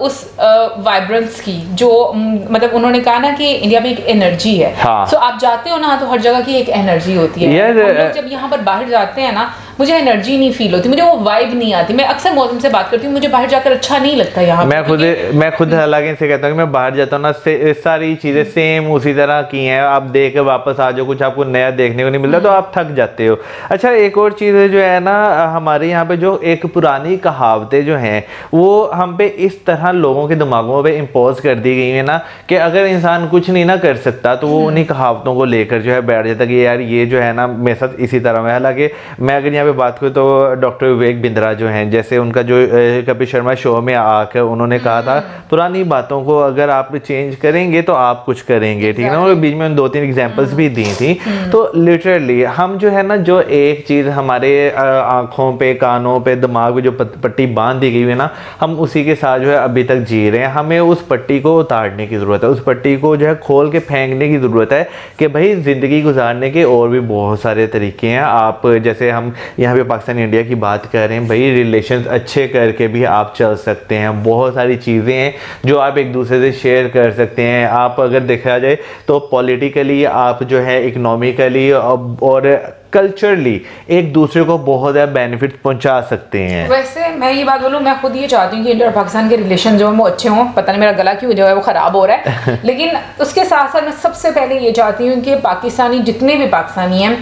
उस वाइब्रेंस की, जो मतलब उन्होंने कहा ना कि इंडिया में एक एनर्जी है। सो आप जाते हो ना तो हर जगह की एक एनर्जी होती है। हम लोग जब यहाँ पर बाहर जाते हैं ना मुझे एनर्जी नहीं फील होती, मुझे वो वाइब नहीं आती। मैं अक्सर मौसम से बात करती हूँ, मुझे बाहर जाकर अच्छा नहीं लगता यहाँ। मैं खुद हालांकि इनसे कहता हूँ कि मैं बाहर जाता हूँ ना, सारी चीज़ें सेम उसी तरह की हैं, आप देख के वापस आ जाओ, कुछ आपको नया देखने को नहीं मिलता तो आप थक जाते हो। अच्छा, एक और चीज़ जो है ना, हमारे यहाँ पे जो एक पुरानी कहावतें जो हैं वो हम पे इस तरह लोगों के दिमागों पे इम्पोज कर दी गई है ना, कि अगर इंसान कुछ नहीं ना कर सकता तो वो उन्हीं कहावतों को लेकर जो है बैठ जाता कि यार ये जो है ना मेरे साथ इसी तरह में। हालांकि मैं अगर यहाँ पे बात करूँ तो डॉक्टर विवेक बिंद्रा जो हैं, जैसे उनका जो कपिल शर्मा शो में आकर उन्होंने कहा था पुरानी बातों को अगर आप चेंज करेंगे तो आप कुछ करेंगे, ठीक है ना। और बीच में 2-3 एग्जांपल्स भी दी थी। तो लिटरली हम जो है ना, जो एक चीज़ हमारे आँखों पे, कानों पे, दिमाग पे जो पट्टी बांध दी गई है ना, हम उसी के साथ जो है अभी तक जी रहे हैं। हमें उस पट्टी को उतारने की ज़रूरत है, उस पट्टी को जो है खोल के फेंकने की ज़रूरत है कि भाई ज़िंदगी गुजारने के और भी बहुत सारे तरीके हैं। आप जैसे हम यहाँ पे पाकिस्तान इंडिया की बात कर रहे हैं, भाई रिलेशंस अच्छे करके भी आप चल सकते हैं। बहुत सारी चीज़ें हैं जो आप एक दूसरे से शेयर कर सकते हैं। आप अगर देखा जाए तो पॉलिटिकली, आप जो है इकोनॉमिकली और कल्चरली एक दूसरे को बहुत ज़्यादा बेनिफिट पहुंचा सकते हैं। वैसे मैं ये बात बोलूँ, मैं खुद ये चाहती हूँ कि इंडिया और पाकिस्तान के रिलेशन जो है वो अच्छे हों। पता नहीं मेरा गला क्यों जो है वो ख़राब हो रहा है लेकिन उसके साथ साथ मैं सबसे पहले ये चाहती हूँ कि पाकिस्तानी, जितने भी पाकिस्तानी हैं,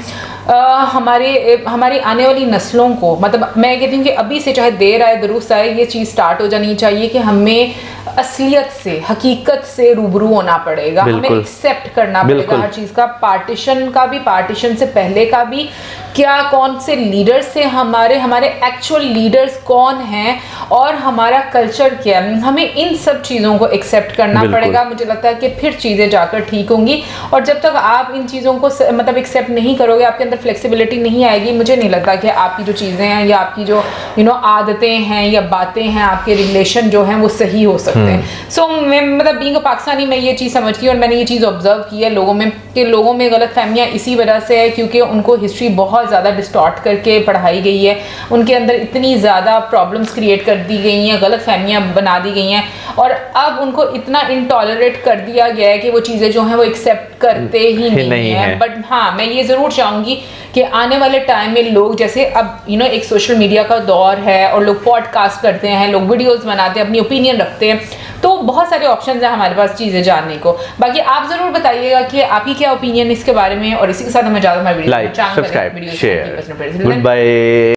हमारी आने वाली नस्लों को, मतलब मैं कहती हूँ कि अभी से चाहे देर आए दुरुस्त आए, ये चीज़ स्टार्ट हो जानी चाहिए कि हमें असलियत से, हकीकत से रूबरू होना पड़ेगा। हमें एक्सेप्ट करना पड़ेगा हर चीज़ का, पार्टीशन का भी, पार्टीशन से पहले का भी, क्या कौन से लीडर्स से, हमारे एक्चुअल लीडर्स कौन हैं और हमारा कल्चर क्या है, हमें इन सब चीज़ों को एक्सेप्ट करना पड़ेगा। मुझे लगता है कि फिर चीज़ें जाकर ठीक होंगी। और जब तक आप इन चीज़ों को मतलब एक्सेप्ट नहीं करोगे, आपके अंदर फ्लेक्सिबिलिटी नहीं आएगी, मुझे नहीं लगता कि आपकी जो चीज़ें हैं या आपकी जो आदतें हैं या बातें हैं, आपके रिलेशन जो हैं वो सही हो सकते हैं। सो मैं मतलब बीइंग अ पाकिस्तानी मैं ये चीज़ समझती हूँ और मैंने ये चीज़ ऑब्जर्व की है लोगों में, कि लोगों में गलत फहमियाँ इसी वजह से है क्योंकि उनको हिस्ट्री बहुत ज़्यादा डिस्टॉर्ट करके पढ़ाई गई है। उनके अंदर इतनी ज़्यादा प्रॉब्लम्स क्रिएट कर दी गई हैं, गलत फहमियाँ बना दी गई हैं और अब उनको इतना इंटॉलरेट कर दिया गया है कि वो चीज़ें जो हैं वो एक्सेप्ट करते ही नहीं है। बट हाँ, मैं ये ज़रूर चाहूँगी कि आने वाले टाइम में लोग, जैसे अब एक सोशल मीडिया का दौर है और लोग पॉडकास्ट करते हैं, लोग वीडियोस बनाते हैं, अपनी ओपिनियन रखते हैं, तो बहुत सारे ऑप्शंस हैं हमारे पास चीज़ें जानने को। बाकी आप ज़रूर बताइएगा कि आपकी क्या ओपिनियन इसके बारे में। और इसी के साथ हमें ज़्यादा हमारे video like, subscribe, share, good bye.